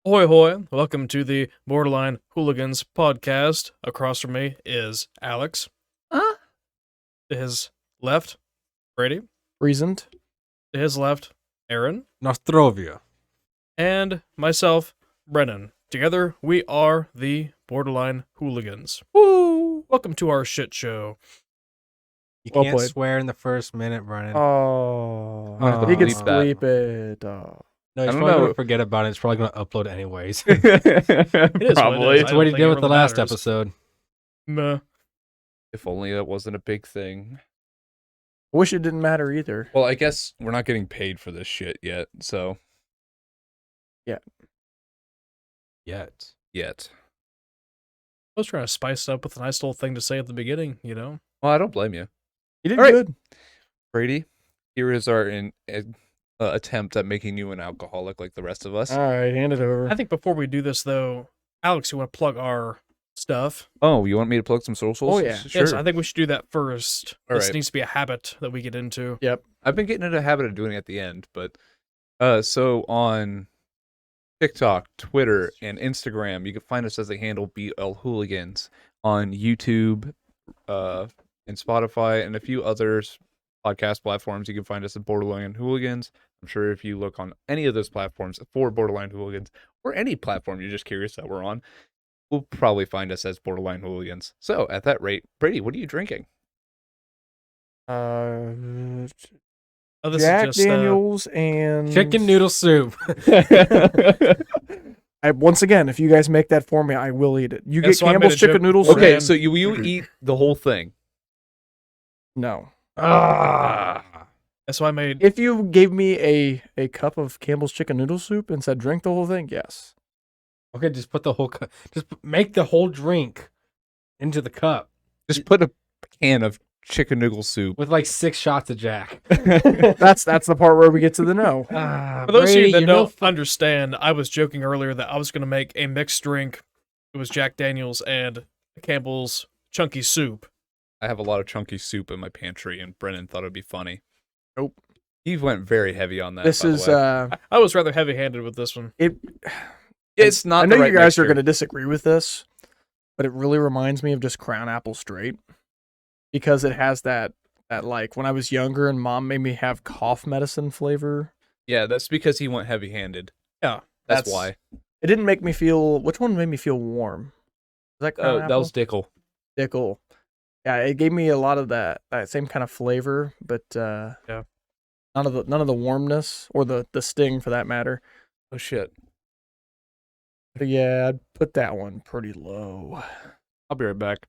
Ahoy hoy, welcome to the Borderline Hooligans podcast. Across from me is Alex. Huh? To his left, Brady. Reasoned. To his left, Aaron. Nostrovia. And myself, Brennan. Together, we are the Borderline Hooligans. Woo! Welcome to our shit show. You Well can't played. swear in the first minute, Brennan. Oh, Oh. he can Delete sleep it. Oh. No, he's I don't probably know. going to forget about it. It's probably going to upload anyways. It is what it is. Probably. That's I what don't he think did it with the really last matters. episode. Meh. If only that wasn't a big thing. I wish it didn't matter either. Well, I guess we're not getting paid for this shit yet, so Yet. yet. I was trying to spice it up with a nice little thing to say at the beginning, you know? Well, I don't blame you. You did All right. good. Brady, here is our attempt at making you an alcoholic like the rest of us. All right, hand it over. I think before we do this, though, Alex, you want to plug our stuff? Oh, you want me to plug some socials? Oh, yeah. Sure. Yes, I think we should do that first. All This right. needs to be a habit that we get into. I've been getting into a habit of doing it at the end, but so on TikTok, Twitter, and Instagram, you can find us as the handle BL Hooligans. On YouTube, and Spotify, and a few others podcast platforms, you can find us at Borderline Hooligans. I'm sure if you look on any of those platforms for Borderline Hooligans, or any platform you're just curious that we're on, we'll probably find us as Borderline Hooligans. So at that rate, Brady, what are you drinking? Oh, this Jack is just Daniels and Chicken noodle soup. Once again, if you guys make that for me, I will eat it. You Yeah, get so I made Campbell's a joke- chicken noodles. Okay, Okay, Man. so you eat the whole thing. No. That's why I made. If you gave me a cup of Campbell's chicken noodle soup and said drink the whole thing, yes. Okay, just put the whole cup. Make the whole drink into the cup Just put a can of chicken noodle soup. with like 6 shots of Jack. That's the part where we get to the no. For those of you that don't understand, I was joking earlier that I was going to make a mixed drink. It was Jack Daniels and Campbell's Chunky Soup. I have a lot of chunky soup in my pantry, and Brennan thought it'd be funny. Nope. He went very heavy on that. This by the is way. I was rather heavy-handed with this one. It's not. I know the right you guys are mixture. going to disagree with this, but it really reminds me of just Crown Apple Straight because it has that like when I was younger and mom made me have cough medicine flavor. Yeah, that's because he went heavy-handed. Yeah, that's why. It didn't make me feel. Which one made me feel warm? Was that Crown Oh, Apple? that was Dickel. Dickel. Yeah, it gave me a lot of that same kind of flavor, but Yeah. none of the warmness or the sting for that matter. Oh shit! But yeah, I'd put that one pretty low. I'll be right back.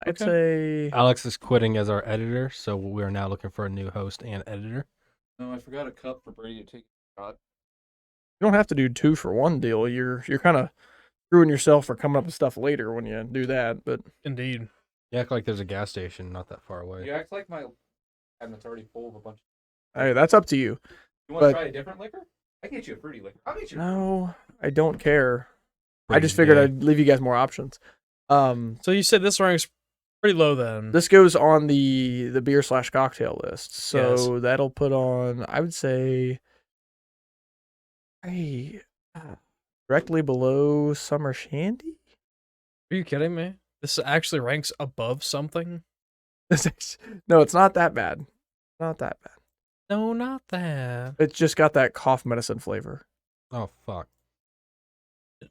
I'd say Alex is quitting as our editor, so we are now looking for a new host and editor. No, I forgot a cup for Brady to take a shot. you don't have to do 2 for 1 deal. You're kind of screwing yourself for coming up with stuff later when you do that. But Indeed. You act like there's a gas station not that far away. You act like my cabinet's already full of a bunch. hey, that's up to you. You want But- to try a different liquor? I get you a fruity liquor. I'll get you. No, I don't care. I just Pretty figured gay. I'd leave you guys more options. So you said this ranks pretty low then. This goes on the beer/cocktail list, so Yes. that'll put on. I would say, directly below Summer Shandy. Are you kidding me? This actually ranks above something? No, it's not that bad. Not that bad. No, not that. It's just got that cough medicine flavor. Oh, fuck.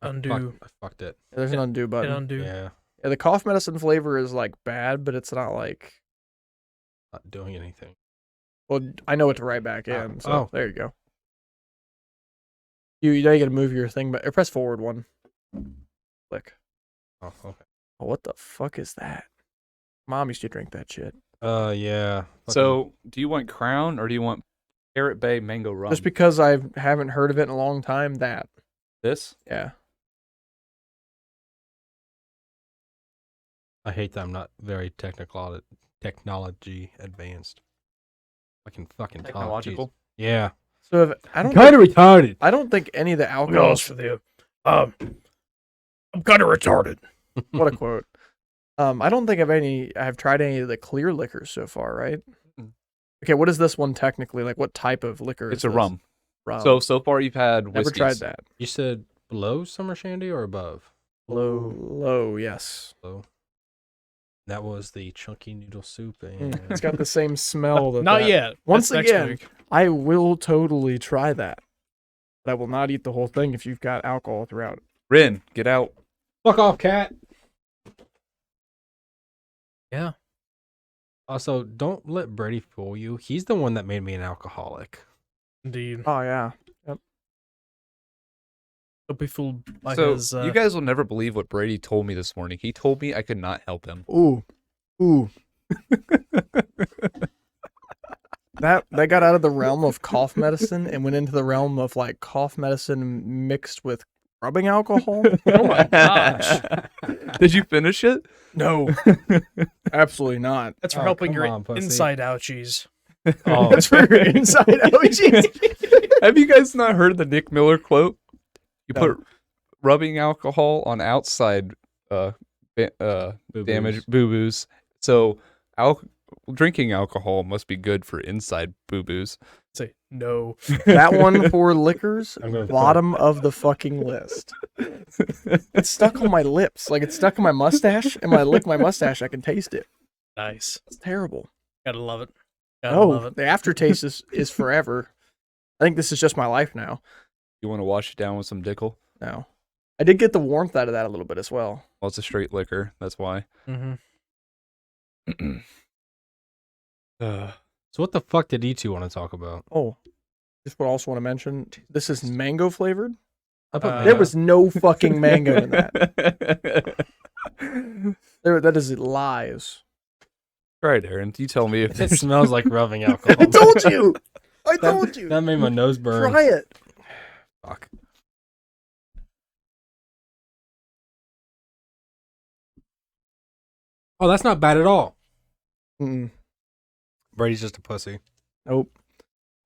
Undo. I fucked it. There's an undo Hit button. undo. Yeah, Yeah, the cough medicine flavor is like bad, but it's not like. not doing anything. Well, I know what to write back Oh. in. So Oh. there you go. You got to move your thing, but press forward one. Click. Oh, okay. Oh, what the fuck is that? Mom used to drink that shit. Yeah. Fucking- So, do you want Crown or do you want Parrot Bay Mango Rum? Just because I haven't heard of it in a long time, that. this? Yeah. I hate that I'm not very technology advanced. I can fucking talk. Technological. jeez. Yeah. So if, I don't. Kind of retarded. I don't think any of the I'll be alcohol. honest with you. I'm kind of retarded. What a quote. I don't think I've tried any of the clear liquors so far, right? Mm. Okay, what is this one technically? Like, what type of liquor? It's is a this? rum. rum. So far you've had Never whiskeys. tried that. You said below summer shandy or above? Low, yes. Below. That was the chunky noodle soup, Mm, and It's got the same smell. Not yet. Once That's next again, week. I will totally try that. But I will not eat the whole thing if you've got alcohol throughout. Rin, get out. fuck off, cat. Yeah. Also, don't let Brady fool you. He's the one that made me an alcoholic. Indeed. Oh yeah. Don't be fooled by So his. you guys will never believe what Brady told me this morning. He told me I could not help him. Ooh. That got out of the realm of cough medicine and went into the realm of like cough medicine mixed with rubbing alcohol. Oh my gosh. Did you finish it? No. Absolutely not. That's for Oh, helping come your on, pussy. inside ouchies. Oh, That's for your inside allergies. Have you guys not heard the Nick Miller quote? You No. put rubbing alcohol on outside damage boo-boos. So drinking alcohol must be good for inside boo-boos. Say no. That one for liquors, I'm gonna bottom of the fucking list. It's stuck on my lips. Like it's stuck on my mustache, and when I lick my mustache, I can taste it. Nice. It's terrible. Gotta love it. Gotta love Oh, it. the aftertaste is forever. I think this is just my life now. You want to wash it down with some Dickel? No. I did get the warmth out of that a little bit as well. Well, it's a straight liquor. That's why. Mm-hmm. So what the fuck did you two want to talk about? Oh, just what I also want to mention. This is mango flavored. I put Uh, There was no fucking mango in that. That is lies. Right, Aaron. You tell me if It there's smells like rubbing alcohol. I told you. I told you. That made my nose burn. Try it. fuck. Oh, that's not bad at all. Mm-mm. Brady's just a pussy. Nope.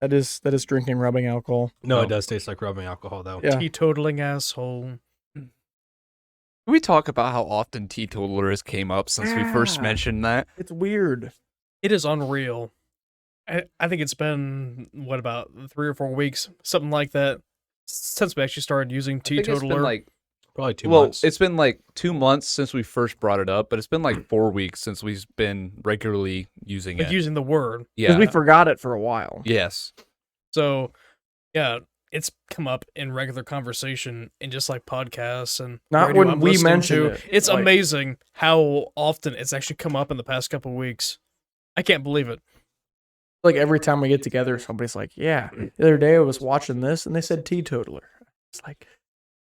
That is drinking rubbing alcohol. No, Oh. it does taste like rubbing alcohol, though. Yeah. Teetotaling asshole. Can we talk about how often teetotalers came up since we first Yeah. mentioned that? It's weird. It is unreal. I think it's been, what, about 3 or 4 weeks? Something like that. Since we actually started using I think it's teetotaler. been like Probably 2 well, months. it's been like 2 months since we first brought it up, but it's been like 4 weeks since we've been regularly using like it. using the word. Because Yeah. we forgot it for a while. Yes. So, yeah, it's come up in regular conversation in just like podcasts and Not radio when I'm we listening mentioned to. it, It's like- amazing how often it's actually come up in the past couple weeks. I can't believe it. Like every time we get together, somebody's like, "Yeah, the other day I was watching this, and they said teetotaler." It's like,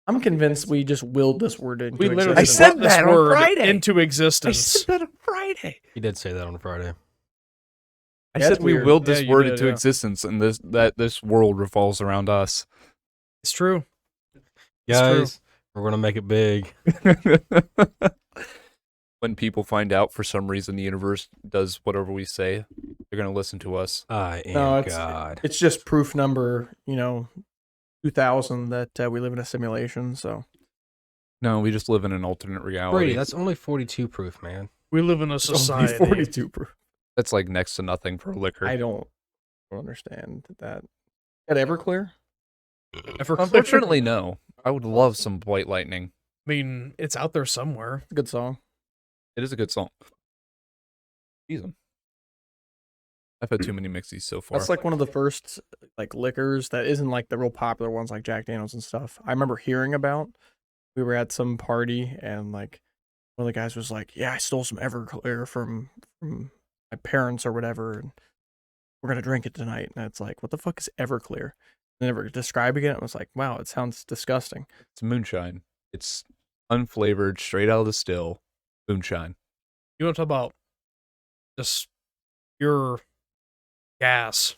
I'm convinced we just willed this word into We literally existence. said brought this that on word Friday. into existence. that on Friday. He did say that on Friday. I That's said we weird. willed this Yeah, you word did, into yeah. existence, and this world revolves around us. It's true. Guys, we're going to make it big. When people find out for some reason the universe does whatever we say, they're gonna listen to us. I am No, it's- God. It's just proof number, 2000 that we live in a simulation. So No, we just live in an alternate reality. Brady, that's only 42 proof, man. We live in a it's only society. 42 proof. That's like next to nothing for liquor. I don't understand that. At Everclear, Unfortunately, no. I would love some White Lightning. I mean, it's out there somewhere. good song. It is a good song. Use them. I've had too many mixies so far. That's like one of the first like liquors that isn't like the real popular ones like Jack Daniels and stuff. I remember hearing about. We were at some party and like one of the guys was like, "Yeah, I stole some Everclear from my parents or whatever, and we're gonna drink it tonight." And it's like, what the fuck is Everclear? And never describing it. I was like, wow, it sounds disgusting. It's moonshine. It's unflavored, straight out of the still. Moonshine. You want to talk about just pure gas.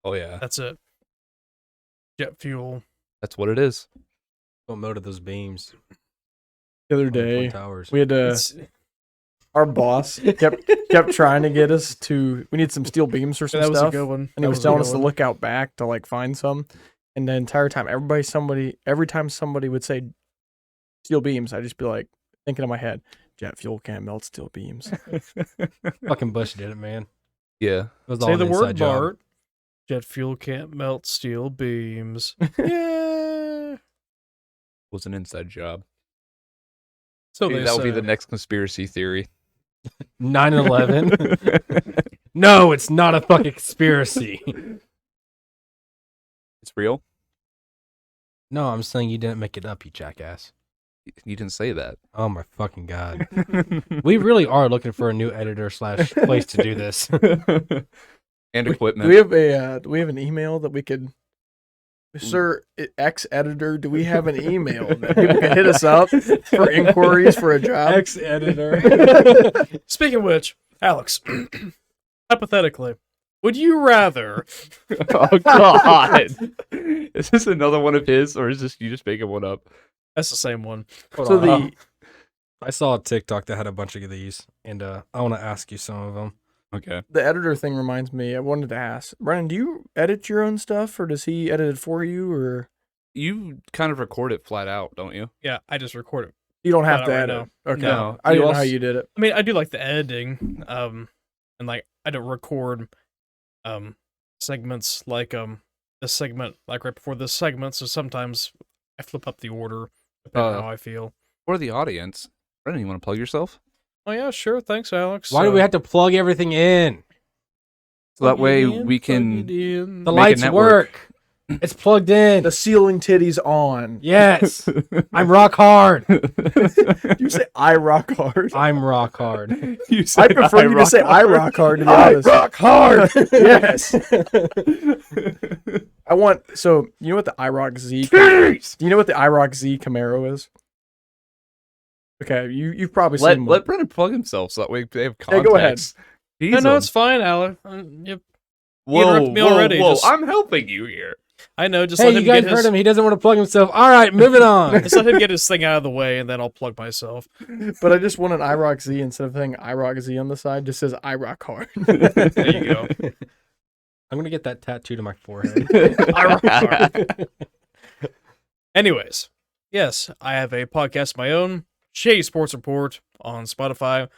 Oh yeah, That's it. Jet fuel. that's what it is. What mode of those beams? The other on the Twin day, Towers. we had to. It's, Our boss kept trying to get us to. We need some steel beams for some that was stuff. a good one. And he That was a telling good us to one. look out back to like find some. And the entire time, every time somebody would say steel beams, I'd just be like thinking in my head, jet fuel can't melt steel beams. Fucking Bush did it, man. Yeah. It was all Say an the inside word, job. Bart. Jet fuel can't melt steel beams. Yeah. Was an inside job. So Hey, they that would be say. the next conspiracy theory. 9/11. No, it's not a fucking conspiracy. It's real? No, I'm saying you didn't make it up, you jackass. You didn't say that. Oh my fucking god. We really are looking for a new editor / place to do this. And Do equipment. we have a do we have an email that we could, Sir X Editor? Do we have an email that people can hit us up for inquiries for a job? Ex-editor. Speaking of which, Alex, hypothetically, would you rather? Oh God! Is this another one of his, or is this you just making one up? That's the same one. So the I saw a TikTok that had a bunch of these, and I want to ask you some of them. Okay. the editor thing reminds me. I wanted to ask Brennan, do you edit your own stuff, or does he edit it for you, or You kind of record it flat out, don't you? Yeah, I just record it. you don't have Not to right edit? Okay, No. I You didn't know how also- you did it. I mean, I do like the editing, and like I don't record, segments like this segment like right before this segment. So sometimes I flip up the order depending on how I feel. For the audience, Brennan, you want to plug yourself? Oh yeah, sure. Thanks, Alex. Why do we have to plug everything in? So that way we can. The Make a lights network. work. It's plugged in. The ceiling titties on. Yes. I'm rock hard. You say I rock hard. I'm rock hard. You I said prefer you to say I rock hard. To be I honest. rock hard. Yes. I want. So you know what the IROC Z? Do you know what the IROC Z Camaro is? Okay, you've probably let seen one. let Brennan plug himself so that way they have Yeah, context. go ahead. No, Tease no, him. it's fine, Alex. Yep. Whoa, interrupted me already, Whoa, just- I'm helping you here. I know. Just Hey, let you him guys get heard his. him. He doesn't want to plug himself. All right, moving on. Just let him get his thing out of the way, and then I'll plug myself. But I just want an IROC Z instead of saying IROC Z on the side. Just says I rock hard. There you go. I'm going to get that tattooed to my forehead. I rock hard. Anyways, yes, I have a podcast of my own, Shady Sports Report, on Spotify.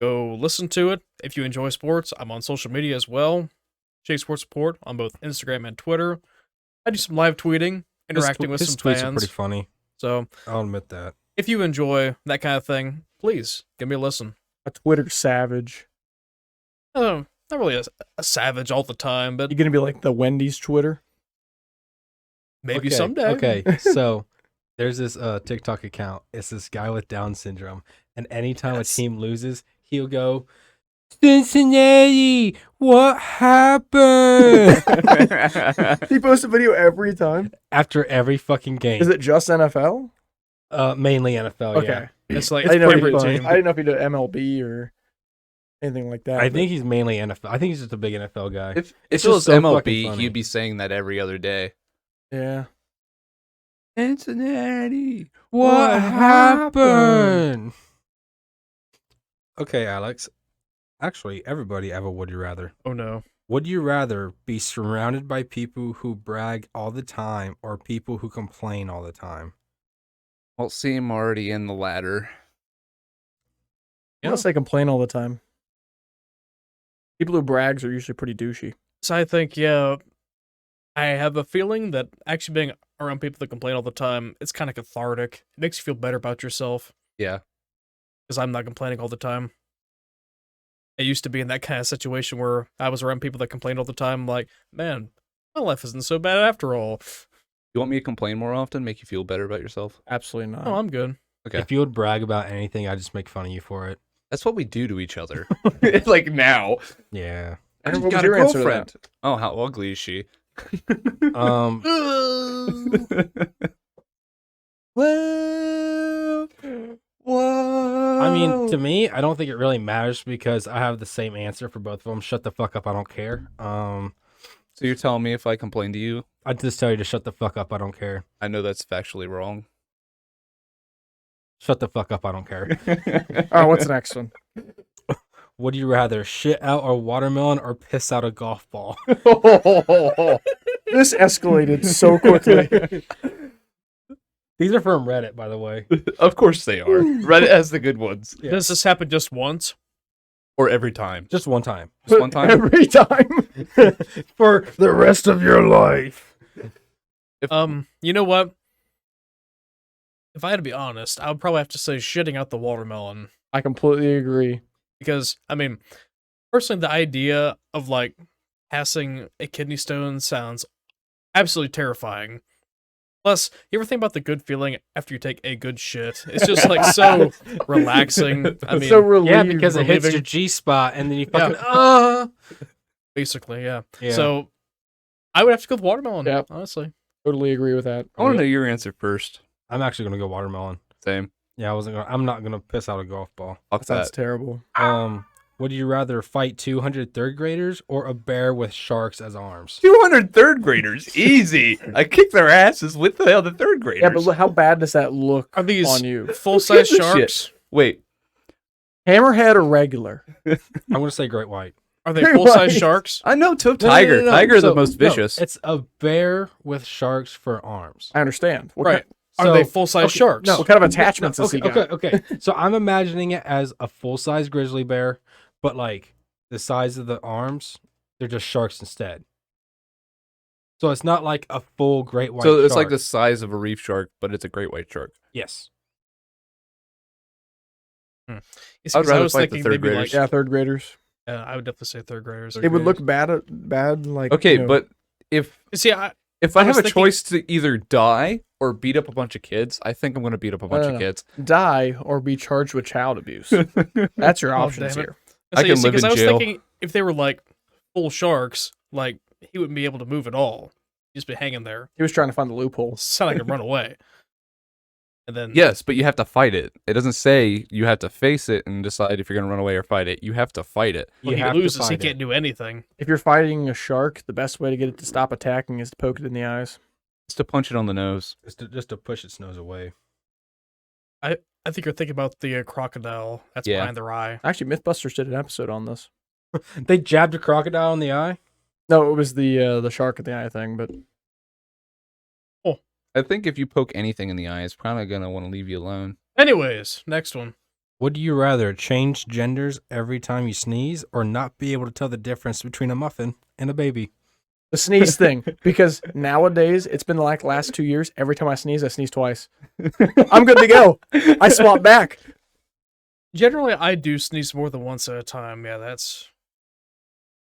Go listen to it. If you enjoy sports, I'm on social media as well. Shady Sports Report on both Instagram and Twitter. I do some live tweeting, interacting with his some tweets are fans. pretty funny. So I'll admit that. if you enjoy that kind of thing, please give me a listen. A Twitter savage. Not really a savage all the time, but You gonna be like the Wendy's Twitter? maybe Okay, someday. Okay, so there's this TikTok account. It's this guy with Down syndrome, and anytime Yes. a team loses, he'll go, "Cincinnati, what happened?" He posts a video every time. After every fucking game. Is it just NFL? Mainly NFL? Okay. Yeah. It's like I didn't know if he favorite did- team. I didn't know if he did MLB or anything like that. I but- think he's mainly NFL. I think he's just a big NFL guy. If It's it was just so fucking MLB, funny. he'd be saying that every other day. Yeah. Cincinnati, What happened? Okay, Alex. Actually, everybody have a would you rather. Oh no. Would you rather be surrounded by people who brag all the time or people who complain all the time? Well, see, I'm already in the ladder. Unless they complain all the time. People who brags are usually pretty douchey. So I think, yeah, I have a feeling that actually being around people that complain all the time, it's kind of cathartic. It makes you feel better about yourself Yeah. because I'm not complaining all the time. I used to be in that kind of situation where I was around people that complained all the time, like, man, my life isn't so bad after all. You want me to complain more often, make you feel better about yourself? Absolutely not. Oh, I'm good. Okay. If you would brag about anything, I'd just make fun of you for it. That's what we do to each other. Like now. Yeah. I And just what was got a your answer to girlfriend. Oh, how ugly is she? Um. Well, whoa. I mean, to me, I don't think it really matters because I have the same answer for both of them. Shut the fuck up. I don't care. So you're telling me if I complain to you, I'd just tell you to shut the fuck up. I don't care. I know that's factually wrong. Shut the fuck up. I don't care. Oh, what's the next one? Would you rather shit out a watermelon or piss out a golf ball? This escalated so quickly. These are from Reddit, by the way. Of course they are. Reddit has the good ones. Yeah. Does this happen just once? Or every time? Just one time. Just one time? Every time. For the rest of your life. You know what? If I had to be honest, I would probably have to say shitting out the watermelon. I completely agree. Because, I mean, personally, the idea of, like, passing a kidney stone sounds absolutely terrifying. Plus, you ever think about the good feeling after you take a good shit? It's just, like, so relaxing. I mean, so relieved. Yeah, because it hits relieving. your G spot and then you Yeah. fucking basically, yeah. Yeah. So, I would have to go with watermelon, Yep. honestly. Totally agree with that. I want to know your answer first. I'm actually gonna go watermelon. Same. Yeah, I'm not gonna piss out a golf ball. Fuck That's that. terrible. Would you rather fight 200 third graders or a bear with sharks as arms? 200 third graders. Easy. I kick their asses with the other third graders. Yeah, but how bad does that look Are these on you? full-size Who gives a shit? sharks? Wait. Hammerhead or regular? I'm gonna say great white. Are they Very full-size white. sharks? I know, No, tiger. no, no, no. Tiger is the So- most no, vicious. it's a bear with sharks for arms. I understand. What Right. Kind, Are they So- full-size okay, sharks? no. what kind of attachments has okay, he got? okay. So I'm imagining it as a full-size grizzly bear, but like the size of the arms, they're just sharks instead. So it's not like a full great white So it's like shark. the size of a reef shark, but it's a great white shark. Yes. You see, I'd 'cause I rather was fight the thinking third they'd be graders. like, Yeah, third graders. I would definitely say third graders. It would look bad. Like Okay, you know, but if See, I if I was have a thinking- choice to either die or beat up a bunch of kids, I think I'm going to beat up a bunch No, of no. kids. die or be charged with child abuse. That's your Oh, options damn it. here. I can live because in I was jail. thinking if they were like full sharks, like he wouldn't be able to move at all. He'd just be hanging there. He was trying to find the loophole. Sound like he'd run away. And then Yes, but you have to fight it. It doesn't say you have to face it and decide if you're going to run away or fight it. You have to fight it. when You he have to loses, he fight can't it. do anything. If you're fighting a shark, the best way to get it to stop attacking is to poke it in the eyes. It's to punch it on the nose. Just to push its nose away. I think you're thinking about the crocodile that's Yeah. behind their eye. Actually, MythBusters did an episode on this. They jabbed a crocodile in the eye. No, it was the shark in the eye thing, but I think if you poke anything in the eye, it's probably going to want to leave you alone. Anyways, next one. Would you rather change genders every time you sneeze or not be able to tell the difference between a muffin and a baby? the sneeze thing. Because nowadays, it's been like last 2 years, every time I sneeze twice. I'm good to go. I swap back. Generally, I do sneeze more than once at a time. Yeah, that's.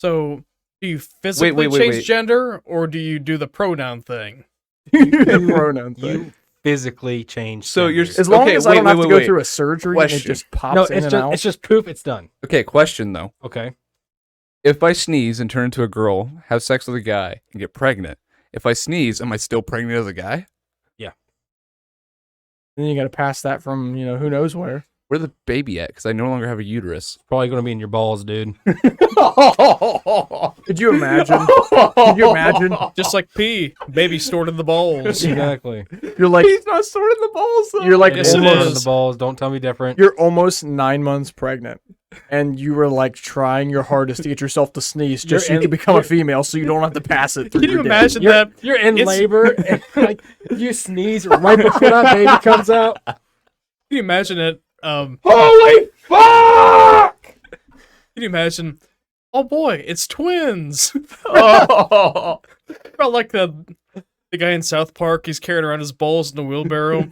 So, do you physically change wait. gender, or do you do the pronoun thing? The pronoun thing. You physically change. So you're genders. As long Okay, as I don't wait, have wait, to go wait. through a surgery and it Question. just pops no, in it's and just out. it's just proof it's done. Okay, question though. Okay. If I sneeze and turn into a girl, have sex with a guy, and get pregnant, if I sneeze, am I still pregnant as a guy? Then you got to pass that from, who knows where. Where's the baby at? Because I no longer have a uterus. Probably gonna be in your balls, dude. Could you imagine? Could you imagine? Just like pee, baby stored in the balls. Exactly. You're like, He's not sorting the balls though. you're like Yes, it almost, is. the balls. Don't tell me different. you're almost 9 months pregnant, and you were like trying your hardest to get yourself to sneeze just so you in- can become a female, so you don't have to pass it through. Can you your dick. imagine You're, that? you're in It's- labor and like you sneeze right before that baby comes out. Can you imagine it? Holy fuck! Can you imagine? Oh boy, it's twins. Oh. About like the guy in South Park. He's carrying around his balls in a wheelbarrow.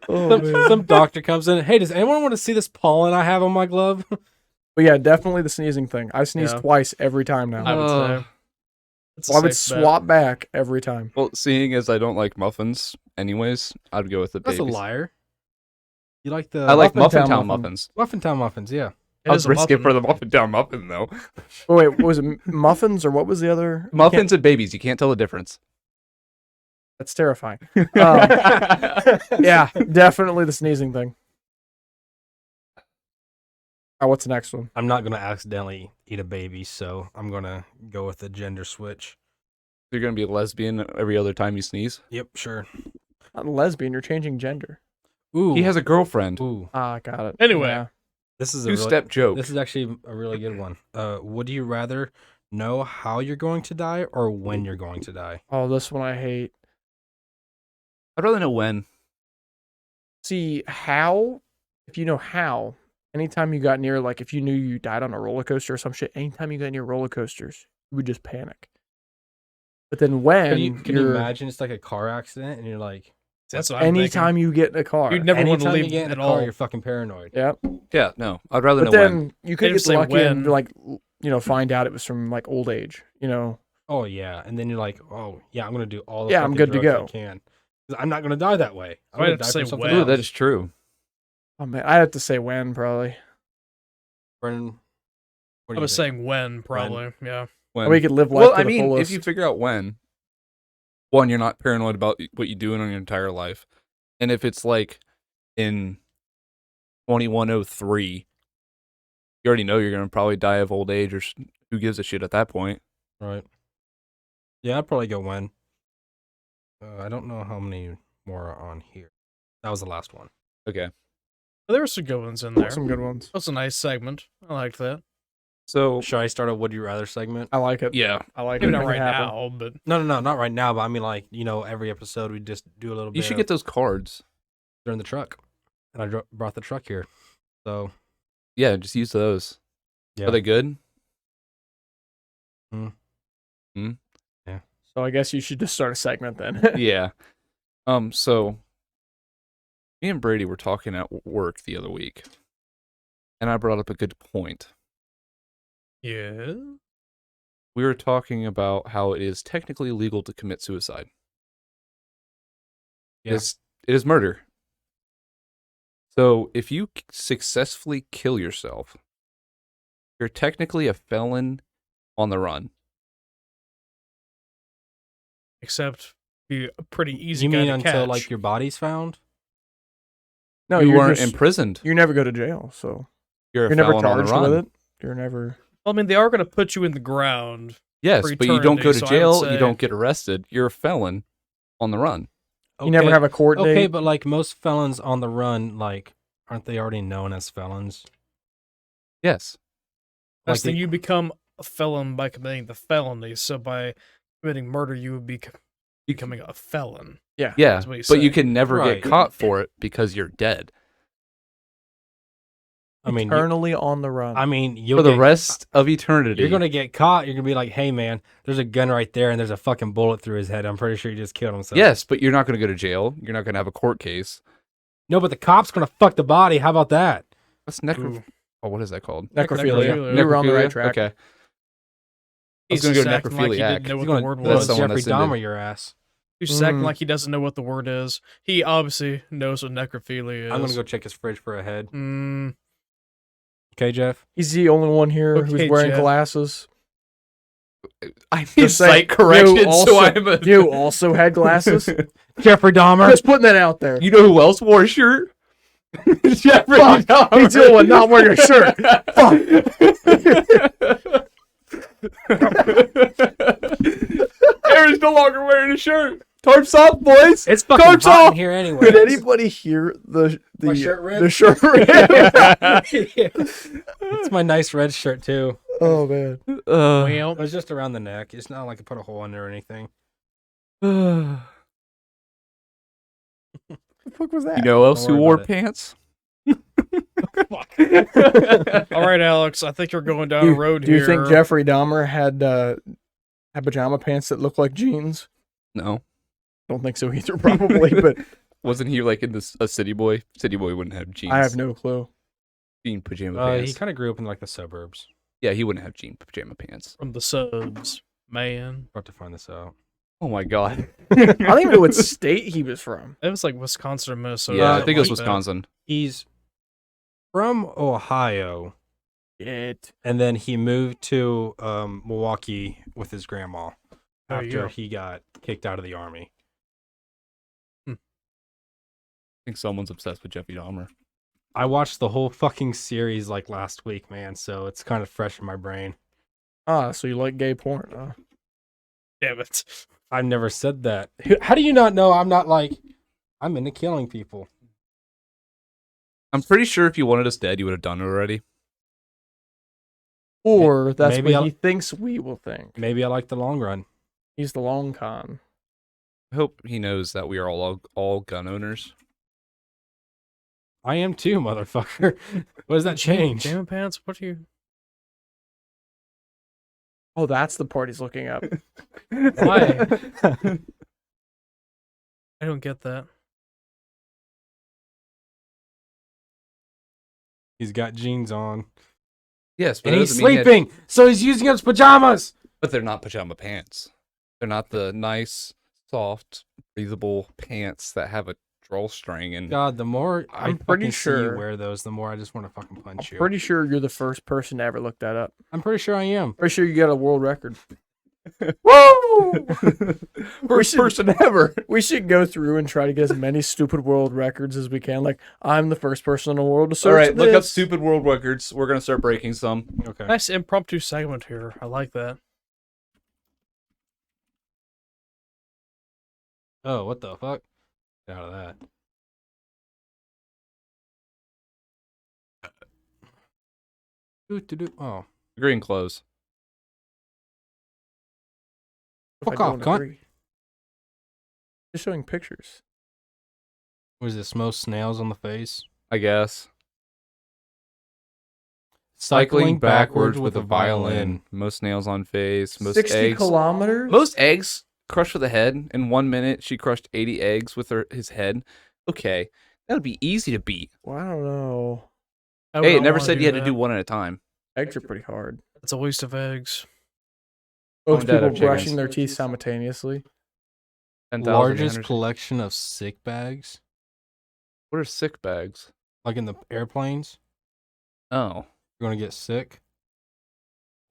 Oh, man. Some doctor comes in. Hey, does anyone want to see this pollen I have on my glove? But yeah, definitely the sneezing thing. I sneeze Yeah. twice every time now. I would say. It's a Well, I would safe bet. swap back every time. Well, seeing as I don't like muffins, anyways, I'd go with the That's babies. a liar. You like the I like Muffin Muffin Town Town muffin. muffins. Muffin Town muffins? Yeah. It I'll is a risk it muffin. for the Muffin Town muffin though. Oh, wait, what was it? Muffins or what was the other? Muffins and babies, you can't tell the difference. That's terrifying. Yeah, definitely the sneezing thing. All right, what's the next one? I'm not gonna accidentally eat a baby, so I'm gonna go with the gender switch. You're gonna be a lesbian every other time you sneeze. Yep, sure. Not a lesbian. You're changing gender. Ooh. He has a girlfriend. Ooh. Ah, got it. Anyway. Yeah. This is a really, Two-step joke. This is actually a really good one. Would you rather know how you're going to die or when you're going to die? Oh, this one I hate. I'd rather know when. See, how, if you know how, anytime you got near, like if you knew you died on a roller coaster or some shit, anytime you got near roller coasters, you would just panic. But then when Can you you're imagine it's like a car accident and you're like, That's what I'm thinking. anytime you get in a car, You'd never want to anytime you leave get in a at car, all. you're fucking paranoid. yep. Yeah, no. I'd rather But know then when. you They could just get say lucky and when. like find out it was from like old age. Oh yeah, and then you're like, oh yeah, I'm gonna do all the Yeah, I'm fucking good to drugs I go. can. 'Cause I'm not gonna die that way. I'm I'd gonna have to die say from something when. Ooh, else. that is true. Oh man, I have to say when probably. Brennan, what do I you was think? saying when, probably. Yeah. When. We could live life Well, to I the mean, fullest. if you figure out when, one, you're not paranoid about what you're doing on your entire life, and if it's like in 2103, you already know you're gonna probably die of old age, or who gives a shit at that point? Right. Yeah, I'd probably go when. I don't know how many more are on here. That was the last one. Okay, But there were some good ones in there. Some good ones. That's a nice segment. I liked that. so Should I start a Would You Rather segment? I like it. yeah, I like Maybe it. not Make right it happen. now, but No, not right now. But I mean, like every episode we just do a little bit. you should get those cards. They're in the truck, and I brought the truck here. So Yeah, just use those. yeah, Are they good? So I guess you should just start a segment then. Yeah. So me and Brady were talking at work the other week, and I brought up a good point. yeah. We were talking about how it is technically legal to commit suicide. Yeah. It is murder. So if you successfully kill yourself, you're technically a felon on the run. Except be a pretty easy you guy mean to until catch. like your body's found? No, you you're weren't just, imprisoned. you never go to jail, so You're a you're never felon on the charged run. with it. You're never. Well, I mean, they are going to put you in the ground. Yes, for but you don't go eternity, to so I would jail. say- You don't get arrested. You're a felon on the run. You never have a court Okay, date. but like most felons on the run, like aren't they already known as felons? Yes. That's Like the you become a felon by committing the felony. So by committing murder, you would be becoming a felon. Yeah. Yeah, That's what he's but you saying. can never Right. get caught for it because you're dead. I mean, Eternally on the run. you'll For the get- rest of eternity. You're gonna get caught. You're gonna be like, "Hey, man, there's a gun right there, and there's a fucking bullet through his head. I'm pretty sure he just killed himself." Yes, but you're not going to go to jail. You're not going to have a court case. No, but the cop's gonna fuck the body. How about that? What's Ooh. Oh, what is that called? necrophilia. necrophilia. You were on the right Necrophilia? track. Okay. I was He's going to just go acting like he necrophiliac. didn't know He's what the gonna word that's was. someone Jeffrey that's into- Dahmer your ass. He's just acting Mm. like he doesn't know what the word is. He obviously knows what necrophilia is. I'm gonna go check his fridge for a head. Mm, Okay, Jeff. He's the only one here Okay, who's wearing Jeff. glasses. I need Just say, sight correction, you also- so I'm a... You also had glasses. Jeffrey Dahmer. Just putting that out there. You know who else wore a shirt? Jeffrey Fuck. Dahmer. He's the only one not wearing a shirt. Aaron's no longer wearing a shirt. Tarps off, boys. It's fucking Coats hot off. in here anyway. Did anybody hear the My shirt rip? the shirt rip? It's my nice red shirt too. Oh man. well, It was just around the neck. It's not like I put a hole in there or anything. The fuck was that? You know who else Don't who worry wore about pants? all right, Alex. I think you're going down a road Do here. you think Jeffrey Dahmer had pajama pants that look like jeans? No. Don't think so either, probably. But Wasn't he like in this a city boy? City boy wouldn't have jeans. I have no clue. jean pajama pants. He kind of grew up in like the suburbs. Yeah, he wouldn't have jean pajama pants. from the subs, man? About to find this out. Oh my god. I don't even know what state he was from. It was like Wisconsin or Minnesota. Yeah, I something think it was like that. Wisconsin. He's from Ohio, It. and then he moved to Milwaukee with his grandma There you after go. he got kicked out of the army. I think someone's obsessed with Jeffrey Dahmer. I watched the whole fucking series like last week, man, so it's kind of fresh in my brain. So you like gay porn? Huh? Damn it. I've never said that. How do you not know I'm not like, I'm into killing people? I'm pretty sure if you wanted us dead, you would have done it already. Or that's Maybe what I'll- he thinks we will think. Maybe I like the long run. He's the long con. I hope he knows that we are all gun owners. I am too, motherfucker. What does that change? Jammin' pants? What are you? Oh, that's the part he's looking up. Why? I don't get that. He's got jeans on. Yes, but And that he's doesn't mean he had- sleeping, so he's using his pajamas. But they're not pajama pants. They're not the nice, soft, breathable pants that have a drawstring and. God, the more I'm I pretty fucking see you sure- wear those, the more I just want to fucking punch you. Pretty sure you're the first person to ever look that up. I'm pretty sure I am. Pretty sure you got a world record. Woo! First should- person ever. We should go through and try to get as many stupid world records as we can. Like, I'm the first person in the world to search All right, look up this. stupid world records. We're gonna start breaking some. Okay. Nice impromptu segment here. I like that. Oh, what the fuck? Get out of that. Oh, Green clothes. If I Fuck off, don't cunt. agree. Just showing pictures. what is this? Most snails on the face? I guess. Cycling backwards with a violin. Most nails on face. Most 60 eggs. kilometers? Most eggs crushed with a head. In 1 minute, she crushed 80 eggs with his head. Okay, that would be easy to beat. Well, I don't know. I would Hey, it not never wanna said you had to that. do one at a time. Eggs are pretty hard. It's a waste of eggs. Most Dead people of brushing chickens. their teeth simultaneously. 10,000 Largest energy. collection of sick bags, What are sick bags? like in the airplanes. Oh, You're gonna get sick.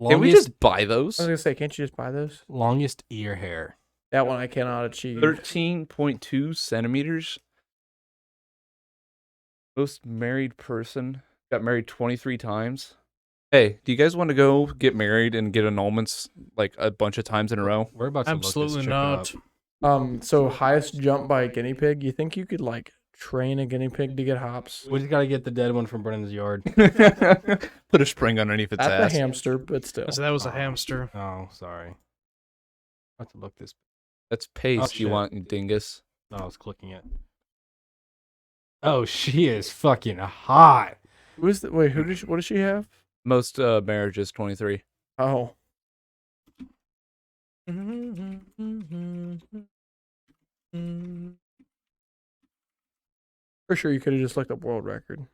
can we just buy those? I was gonna say, can't you just buy those? Longest ear hair. That one I cannot achieve. 13.2 centimeters. Most married person got married 23 times. Hey, do you guys want to go get married and get annulments like a bunch of times in a row? We're about to Absolutely look this not. chick up. So highest jump by a guinea pig. You think you could like train a guinea pig to get hops? We just gotta get the dead one from Brennan's yard. Put a spring underneath its That's ass. a hamster, but still. So that was a Oh. hamster. Oh, sorry. I have to look this. That's paste Oh, you shit. want, you dingus. No, I was clicking it. Oh, she is fucking hot. Who's the, wait, what does she have? Most marriages 23. Oh, for sure you could have just looked up world record.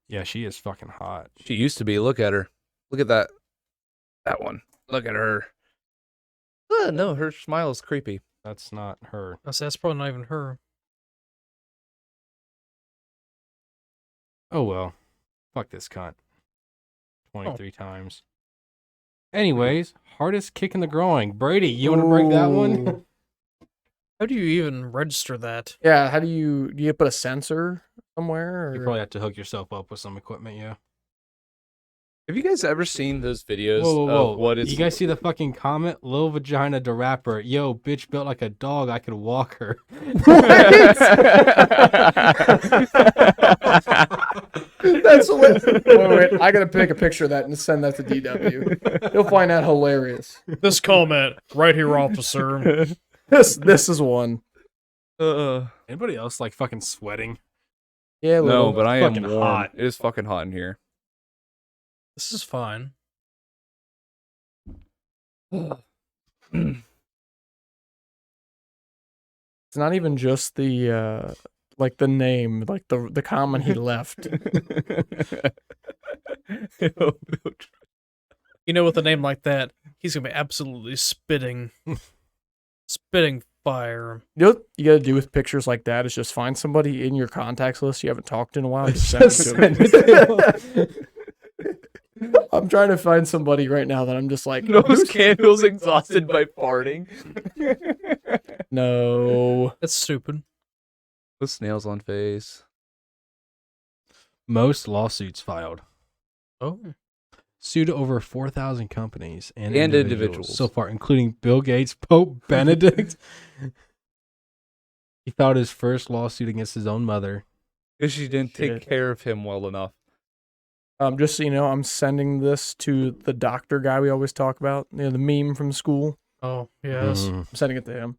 Yeah, she is fucking hot. She used to be. Look at her. Look at that. That one. Look at her. No, her smile is creepy. That's not her. That's probably not even her. Oh well. Fuck this cunt. 23 times. Anyways, hardest kick in the groin. Brady, you want to break that one? Ooh. How do you even register that? Yeah, how do you put a sensor somewhere? You Or? probably have to hook yourself up with some equipment, yeah. Have you guys ever seen those videos Whoa, whoa, whoa. of what is You guys see the fucking comment? Lil Vagina the rapper. Yo, bitch built like a dog. I could walk her. That's hilarious. Wait, I gotta pick a picture of that and send that to DW. You'll find that hilarious. This comment right here, officer. This is one. Anybody else like fucking sweating? Yeah, No, little. but I am fucking warm. hot. It is fucking hot in here. This is fine. It's not even just the like the name, like the comment he left. You know, with a name like that, he's gonna be absolutely spitting fire. You know what you gotta do with pictures like that is just find somebody in your contacts list you haven't talked in a while. Just send it to them. I'm trying to find somebody right now that I'm just like, Nose candles exhausted by farting. no. That's stupid. With snails on face. Most lawsuits filed. Oh, Sued over 4,000 companies and individuals. so far, including Bill Gates, Pope Benedict. He filed his first lawsuit against his own mother. Because she didn't take Shit. care of him well enough. Just so you know, I'm sending this to the doctor guy we always talk about. You know, the meme from school. oh yes. Mhm. I'm sending it to him.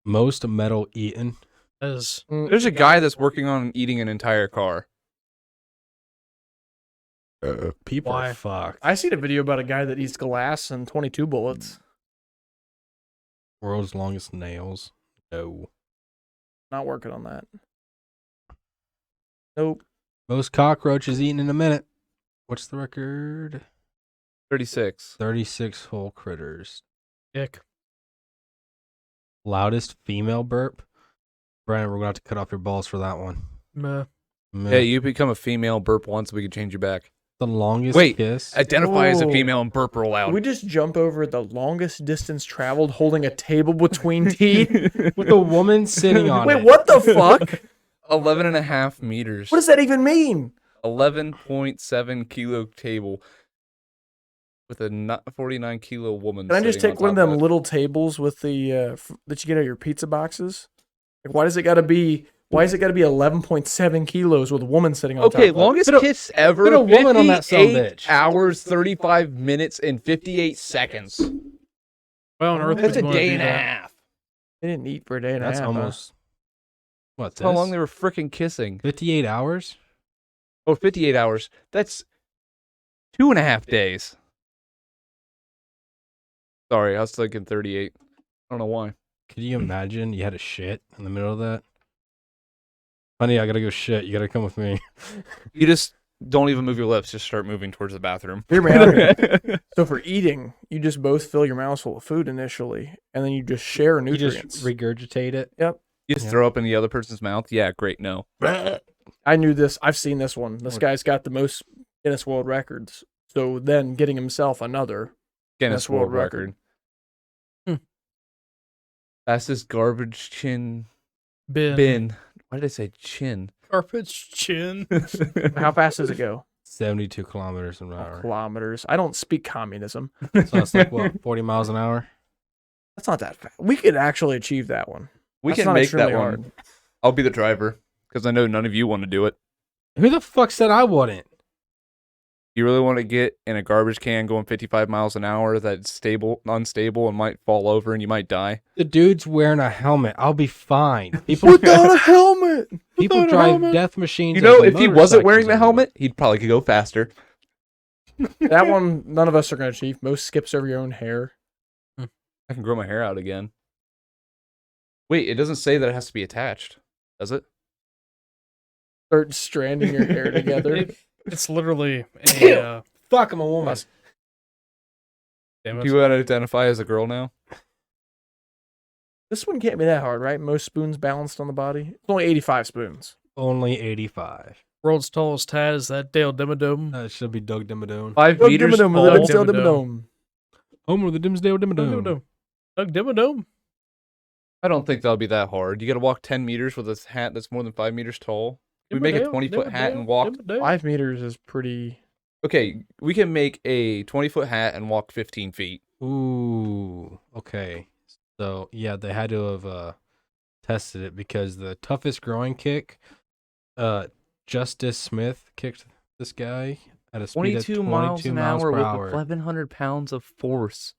Most metal eaten. That is There's a guy that's working on eating an entire car. People Why? are fucked. I seen a video about a guy that eats glass and 22 bullets. World's longest nails. No. Not working on that. Nope. Most cockroaches eaten in a minute. What's the record? 36. 36 whole critters. ick. Loudest female burp. Brandon, we're going to have to cut off your balls for that one. Meh. Meh. Hey, you become a female, burp once, we can change you back. The longest Wait, kiss. Identify as a Whoa. female and burp real loud. We just jump over the longest distance traveled holding a table between teeth. With a woman sitting on Wait, it. what the fuck? 11.5 meters. What does that even mean? 11.7 kilo table with a 49 kilo woman. Can I just sitting take one of top them it. little tables with the that you get at your pizza boxes? Like, why does it got to be 11.7 kilos with a woman sitting on top Okay, of it? longest Fit a- kiss ever. fit a woman on that 58 sumbitch. hours, 35 minutes, and 58 seconds. Why on earth That's would a you wanna day do and a that? half. They didn't eat for a day and That's a half. huh? almost. What's That's how long this? they were freaking kissing. 58 hours? Oh, 58 hours. That's 2.5 days. Sorry, I was thinking 38. I don't know why. Could you imagine you had a shit in the middle of that? Honey, I gotta go shit. You gotta come with me. You just don't even move your lips. Just start moving towards the bathroom. Hear me out. So for eating, you just both fill your mouths full of food initially, and then you just share You nutrients. just regurgitate it. You just Yeah. throw up in the other person's mouth. Yeah, great. No. I knew this. I've seen this one. This guy's got the most Guinness World Records. So then getting himself another. Guinness World Record. Hmm. Fastest garbage chin Bin. Why did I say chin? Garbage chin. How fast does it go? 72 kilometers an hour. Kilometers. I don't speak communism. So that's like, what, 40 miles an hour? That's not that fast. We could actually achieve that one. We That's can not make that extremely one. hard. I'll be the driver because I know none of you want to do it. Who the fuck said I wouldn't? You really want to get in a garbage can going 55 miles an hour that's unstable, and might fall over and you might die? The dude's wearing a helmet. I'll be fine. People, Without a helmet. people without a drive helmet. death machines. You know, as if he wasn't wearing motorcycles the everywhere. helmet, he'd probably could go faster. That one, none of us are going to achieve. Most skips over your own hair. I can grow my hair out again. Wait, it doesn't say that it has to be attached, does it? Start stranding your hair together. It's literally a. Fuck, I'm a woman. Damn Do it. you want to identify as a girl now? This one can't be that hard, right? Most spoons balanced on the body. It's only 85 spoons. Only 85. World's tallest hat is that Dale Dimmadome. That should be Doug Dimmadome. 5 Doug meters Dimmadome, tall. the Dimmadome, Dimmadome. Dimmadome. Homer the Dimsdale Doug Dimmadome. Dimmadome. Doug Dimmadome? I don't think that'll be that hard. You got to walk 10 meters with a hat that's more than 5 meters tall. We make a Dimmadale, 20-foot hat and Dimmadale, walk. Dimmadale. 5 meters is pretty. Okay, we can make a 20-foot hat and walk 15 feet. Ooh, okay. So, yeah, they had to have tested it because the toughest growing kick, Justice Smith kicked this guy at a speed of 22 22 miles an miles hour per with hour. 1,100 pounds of force.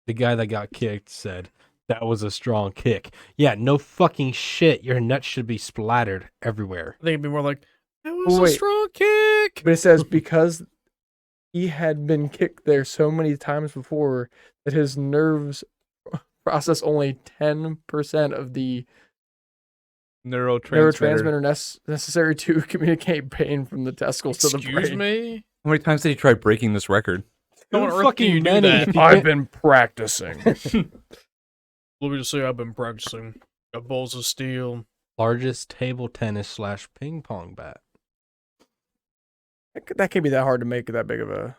The guy that got kicked said, that was a strong kick. Yeah, no fucking shit. Your nuts should be splattered everywhere. I think it'd be more like, that was a Wait. strong kick. But it says because he had been kicked there so many times before that his nerves process only 10% of the neurotransmitter necessary to communicate pain from the testicles to the Excuse brain. me? How many times did he try breaking this record? How on Too earth fucking do you do many. that? If you I've can't- been practicing. Let me just say I've been practicing. Got balls of steel. Largest table tennis / ping pong bat. That can't be that hard to make that big of a.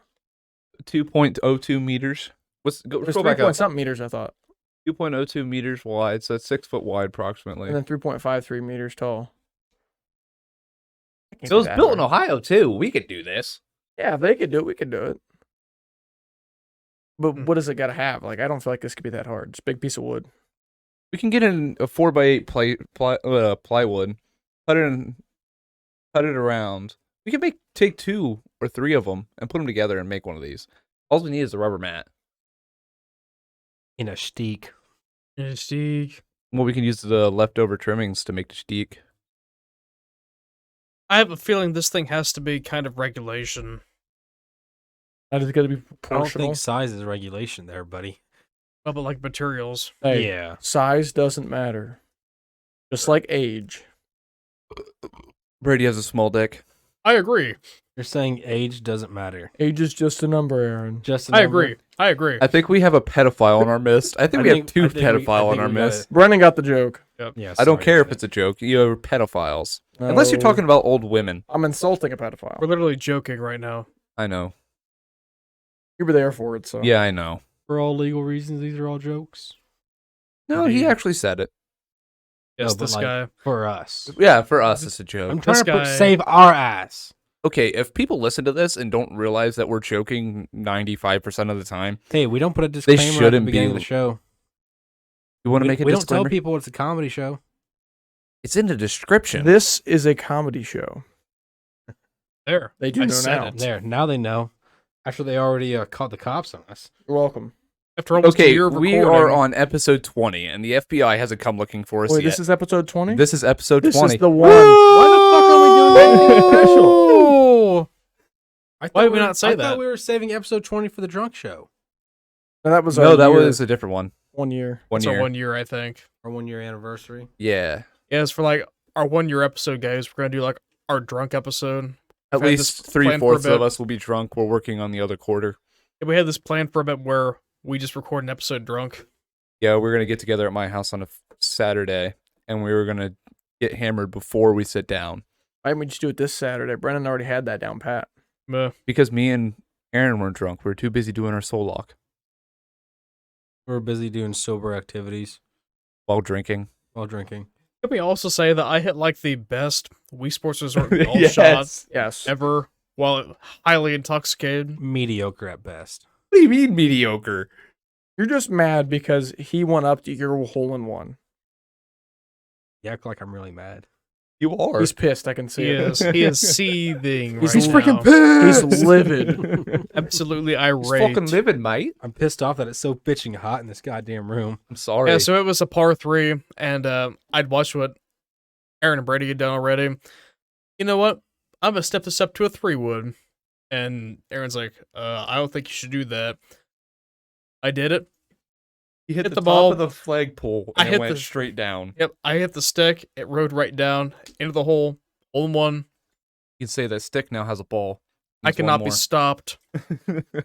2.02 meters. It was Go 3 back point up. something meters, I thought. 2.02 meters wide, so that's 6 foot wide approximately. And then 3.53 meters tall. That can't So be it's that built in hard. Ohio too. We could do this. Yeah, if they could do it, we could do it. But Hmm. what does it got to have? Like, I don't feel like this could be that hard. It's a big piece of wood. We can get in a 4x8 plywood, cut it around. We can take 2 or 3 of them and put them together and make one of these. All we need is a rubber mat. In a steak. Mystique. Well, we can use the leftover trimmings to make the steak. I have a feeling this thing has to be kind of regulation. That is going to be I don't proportional. think size is regulation there, buddy. Well, but like materials. Hey, Yeah. size doesn't matter. Just like age. Brady has a small dick. I agree. You're saying age doesn't matter. Age is just a number, Aaron. Just a I number? agree. I agree. I think we have a pedophile on our midst. I think we have two pedophile on our midst. Brennan got the joke. Yeah, I don't sorry, care if man. it's a joke. You're pedophiles. Unless you're No. talking about old women. I'm insulting a pedophile. We're literally joking right now. I know. You were there for it, so. Yeah, I know. For all legal reasons, these are all jokes. No, he actually said it. Yes, No, but, this like, guy. For us. Yeah, for us, it's a I'm joke. trying This to guy- save our ass. Okay, if people listen to this and don't realize that we're joking 95% of the time, Hey, we don't put a disclaimer at the shouldn't beginning be- of the show. you want to We, make a we don't tell disclaimer? people it's a comedy show. It's in the description. This is a comedy show. There. They do I know said now. it. There, now they know. After they already called the cops on us. You're welcome. After almost a Okay, year of we recording, are on episode 20, and the FBI hasn't come looking for us Wait, yet. this is episode 20? This is episode This 20. is the one. Why the fuck are we doing anything special? Oh! I thought Why did we were- not say I that? thought we were saving episode 20 for the drunk show. No, that was No, our that year. was a different one. 1 year. One It's year. our 1 year, I think. Our 1 year anniversary. Yeah. Yeah, it's for like our 1 year episode, guys. We're gonna do like our drunk episode. At We've had least this planned for a 3/4 bit. of us will be drunk. We're working on the other quarter. Yeah, we had this plan for a bit where we just record an episode drunk. Yeah, we're going to get together at my house on a Saturday, and we were going to get hammered before we sit down. Why didn't we just do it this Saturday? Brennan already had that down pat. Meh. Because me and Aaron weren't drunk. We were too busy doing our soul lock We were busy doing sober activities while drinking. while drinking. Let me also say that I hit like the best Wii Sports Resort golf shot Yes. ever while highly intoxicated. Mediocre at best. What do you mean mediocre? You're just mad because he went up to your hole in one. You act like I'm really mad. You are. He's pissed. I can see He it. is. He is seething. He's right freaking now. He's pissed. livid. Absolutely He's irate. fucking livid, mate. I'm pissed off that it's so bitching hot in this goddamn room. I'm sorry. Yeah, so it was a par 3, and I'd watched what Aaron and Brady had done already. You know what? I'm gonna step this up to a 3-wood. And Aaron's like, I don't think you should do that. I did it. he hit hit the, the top ball. of the flagpole I and hit it went the- straight down. Yep, I hit the stick. It rode right down into the hole. Hole in one. You can say that stick now has a ball. I Needs cannot one be more. stopped.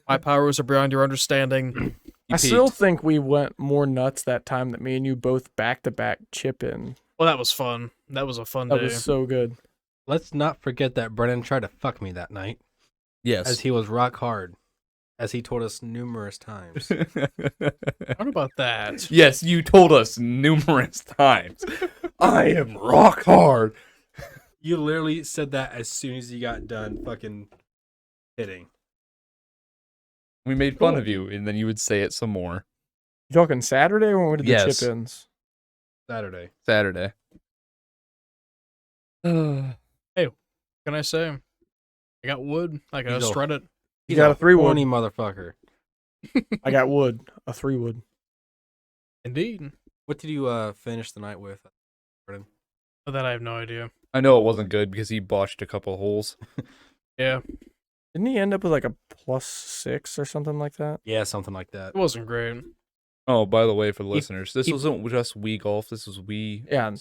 My powers are beyond your understanding. You I still peaked. think we went more nuts that time that me and you both back-to-back chip in. Well, that was fun. That was a fun That day. was so good. Let's not forget that Brennan tried to fuck me that night, Yes. as he was rock hard, as he told us numerous times. What about that? Yes, you told us numerous times. I am rock hard. You literally said that as soon as you got done fucking hitting. We made fun of you, and then you would say it some more. You talking Saturday or when we did the Yes. chip-ins? Saturday. Saturday. Can I say? I got wood. I got He's to a- strut it. You got a 3-wood. horny motherfucker. I got wood. A 3-wood. Indeed. What did you finish the night with? But that I have no idea. I know it wasn't good because he botched a couple holes. Yeah, Didn't he end up with like a +6 or something like that? Yeah, something like that. it wasn't great. Oh, by the way, for the listeners, this he- wasn't just Wii Golf. This was Wii Yeah.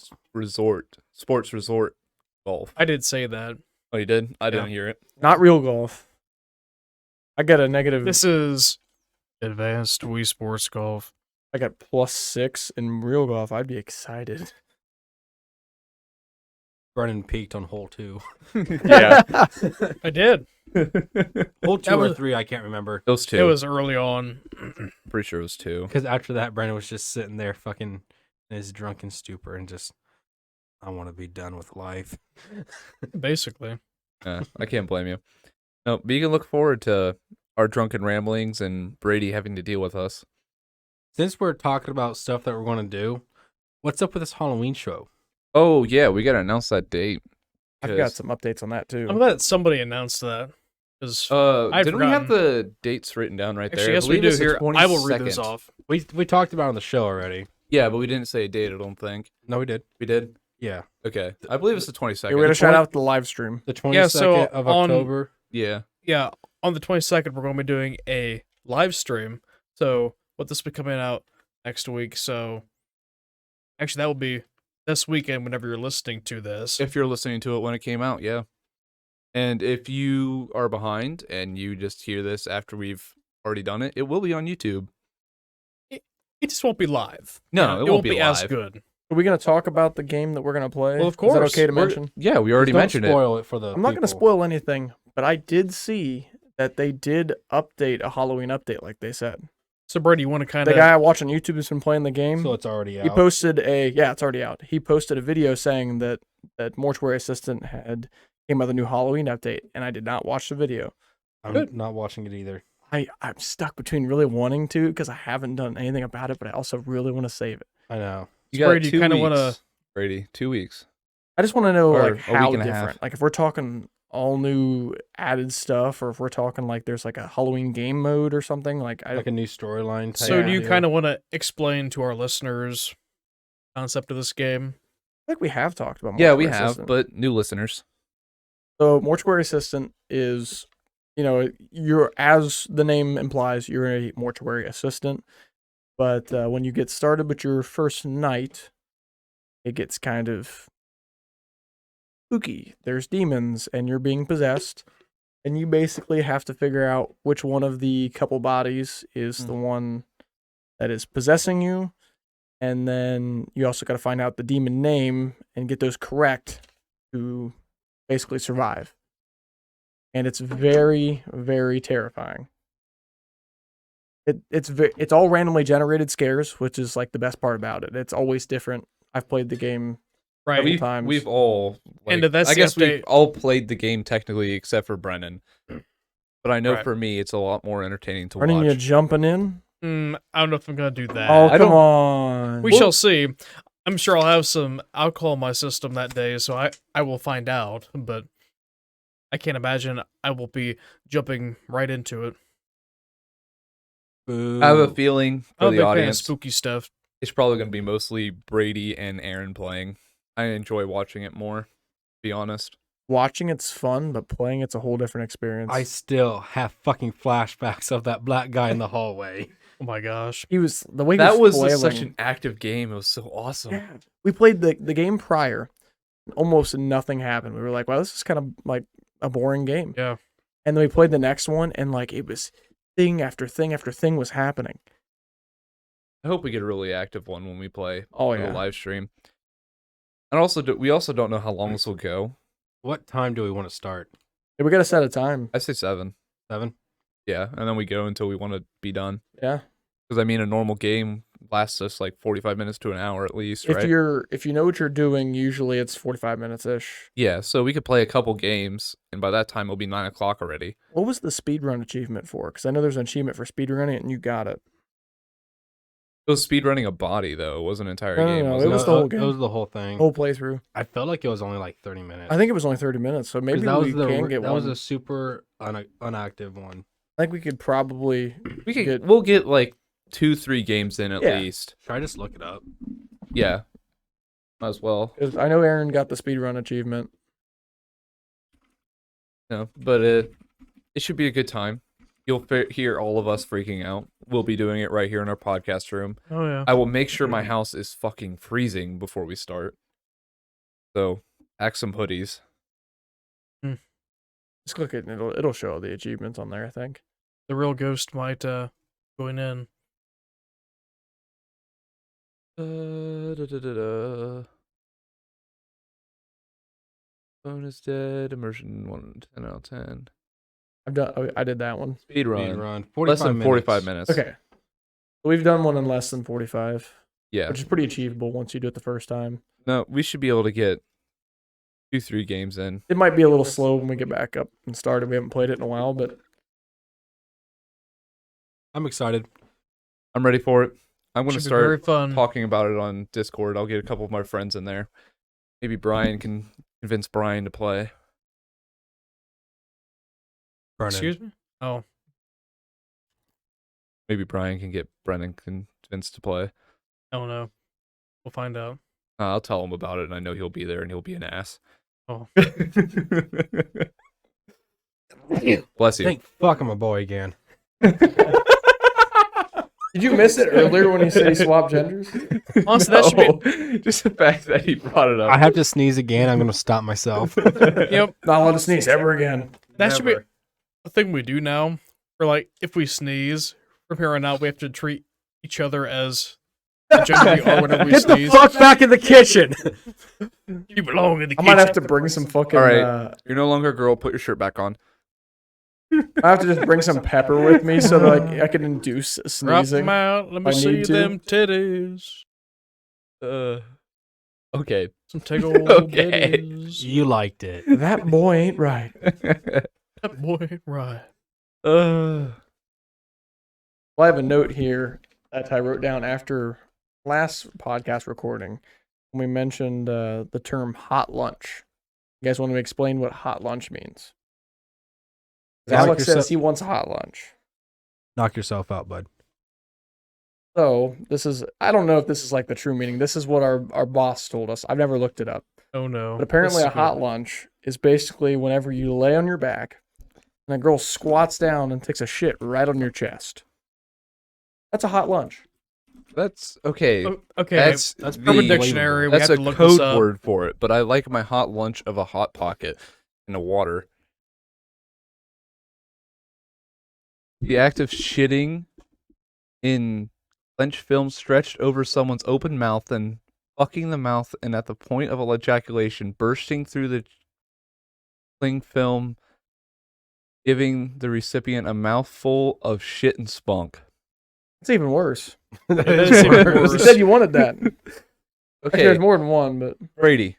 Sports Resort Golf. I did say that. Oh, you did? I Yeah. didn't hear it. Not real golf. I got a negative. This is advanced Wii Sports Golf. I got +6 in real golf. I'd be excited. Brennan peaked on hole 2. Yeah. I did. Hole 2 That or was- 3, I can't remember. Those two. It was early on. pretty sure it was two. Because after that, Brennan was just sitting there fucking in his drunken stupor and just, I want to be done with life. Basically. Yeah, I can't blame you. No, but you can look forward to our drunken ramblings and Brady having to deal with us. Since we're talking about stuff that we're going to do, what's up with this Halloween show? Oh yeah, we gotta announce that date. I've got some updates on that too. I'm glad somebody announced that. Because I'd Didn't we have forgotten. the dates written down right actually, there? yes, we do. Here, I will read those 22nd. off. We talked about it on the show already. Yeah, but we didn't say a date. I don't think No, we did. we did. Yeah. Okay, I believe it's the 22nd. Yeah, we got to shout out the live stream. The 22nd Yeah, so of on- October. Yeah. Yeah, on the 22nd, we're going to be doing a live stream. So, what this will be coming out next week. So, actually, that will be this weekend whenever you're listening to this. If you're listening to it when it came out, yeah. And if you are behind and you just hear this after we've already done it, it will be on YouTube. It just won't be live. No, it won't be as live. good. Are we going to talk about the game that we're going to play? Well, of Is that course. okay to We're- mention? Yeah, we already Don't mentioned it. spoil it for the I'm not going to people. spoil anything, but I did see that they did update a Halloween update, like they said. So, Brady, you want to kind The of. guy I watch on YouTube has been playing the game. So it's already out. He posted it's already out. He posted a video saying that Mortuary Assistant came out with a new Halloween update, and I did not watch the video. I'm not watching it either. I'm stuck between really wanting to because I haven't done anything about it, but I also really want to save it. I know. You got Brady, you 2 kinda weeks. wanna- Brady, 2 weeks. I just want to know Or like a how week and a half. different. Like if we're talking all new added stuff, or if we're talking like there's like a Halloween game mode or something. Like I Like a new storyline type. So, do you deal. kind of want to explain to our listeners concept of this game? think we have talked about. Yeah, we Mortuary have, Assistant. but new listeners. So Mortuary Assistant is, you're, as the name implies, you're a mortuary assistant. But when you get started with your first night, it gets kind of spooky. There's demons, and you're being possessed, and you basically have to figure out which one of the couple bodies is the one that is possessing you, and then you also got to find out the demon name and get those correct to basically survive. And it's very, very terrifying. It's all randomly generated scares, which is like the best part about it. It's always different. I've played the game Right. We've- times. We've all, And like, that's I the guess update. we've all played the game technically except for Brennan. But I know Right. for me, it's a lot more entertaining to Aren't you watch. jumping in? I don't know if I'm going to do that. Oh, I come don't- on. We shall see. I'm sure I'll have some alcohol in my system that day, so I will find out. But I can't imagine I will be jumping right into it. Boo. I have a feeling for I'm a the big fan of audience, spooky stuff. it's probably going to be mostly Brady and Aaron playing. I enjoy watching it more, to be honest. Watching it's fun, but playing it's a whole different experience. I still have fucking flashbacks of that black guy in the hallway. Oh my gosh. He was the way he That was flailing. such an active game. It was so awesome. Yeah. We played the game prior. Almost nothing happened. We were like, wow, this is kind of like a boring game. Yeah. And then we played the next one, and like it was thing after thing after thing was happening. I hope we get a really active one when we play Oh for the yeah. live stream. And also, we also don't know how long this will go. What time do we want to start? Yeah, we got to set a time. I say 7. 7? Yeah, and then we go until we want to be done. Yeah. Because I mean, a normal game lasts us like 45 minutes to an hour at least, If right? you know what you're doing, usually it's 45 minutes ish. Yeah, so we could play a couple games, and by that time it'll be 9 o'clock already. What was the speedrun achievement for? Because I know there's an achievement for speedrunning it, and you got it. It was speedrunning a body though. It wasn't an entire No, no, game. no, was it was the whole game. It was the whole thing. Whole playthrough. I felt like it was only like 30 minutes. I think it was only 30 minutes, so 'Cause maybe that we was can get that one. was a super unactive one. I think we could probably We could. get. We'll get like 2-3 games in at Yeah. least. Should I just look it up? Yeah. Might as well. 'Cause I know Aaron got the speedrun achievement. No, but it should be a good time. You'll hear all of us freaking out. We'll be doing it right here in our podcast room. Oh yeah. I will make sure my house is fucking freezing before we start. So, pack some hoodies. Just click it and it'll show the achievements on there, I think. The real ghost might join in. Bonus dead. Immersion 1 10 out of 10. I did that one. Speed run. Speed run. Less 45 than minutes. 45 minutes. Okay. So we've done one in less than 45, Yeah. which is pretty achievable once you do it the first time. No, we should be able to get 2-3 games in. It might be a little slow when we get back up and started. We haven't played it in a while, but I'm excited. I'm ready for it. I'm going to Should be very start fun. talking about it on Discord. I'll get a couple of my friends in there. Maybe Brian can convince Brian to play. Brennan. Excuse me? Oh. Maybe Brian can get Brennan convinced to play. I don't know. We'll find out. I'll tell him about it, and I know he'll be there, and he'll be an ass. Oh. Bless you. Thank fuck I'm a boy again. Did you miss it earlier when he said he swapped genders? Honestly, that should be. No, just the fact that he brought it up. I have to sneeze again. I'm gonna stop myself. Yep. Not allowed to sneeze ever again. That should be Never. a thing we do now. Or like, if we sneeze from here on out, we have to treat each other as the gender we are whenever we Get the sneeze. fuck back in the kitchen. You belong in the I kitchen. might have to bring some fucking. All right. You're no longer a girl. Put your shirt back on. I have to just bring some pepper with me so that I can induce Drop sneezing. them out. Let me I see need to. them titties. Okay. Some tickle Okay. bitties. You liked it. That boy ain't right. That boy, right. Well, I have a note here that I wrote down after last podcast recording when we mentioned the term hot lunch. You guys want to explain what hot lunch means? Like Alex yourself- says he wants a hot lunch. Knock yourself out, bud. So this is, I don't know if this is like the true meaning. This is what our boss told us. I've never looked it up. Oh no. But apparently This a is hot good. lunch is basically whenever you lay on your back and a girl squats down and takes a shit right on your chest. That's a hot lunch. That's okay. Okay, That's that's the- Urban Dictionary. We That's have a to look this code up. word for it, but I like my hot lunch of a hot pocket in the water. The act of shitting in clench film stretched over someone's open mouth and fucking the mouth, and at the point of ejaculation, bursting through the cling film, giving the recipient a mouthful of shit and spunk. It's even worse. That It is is even worse. You worse. said you wanted that. Actually, Okay, there's more than one, but Brady,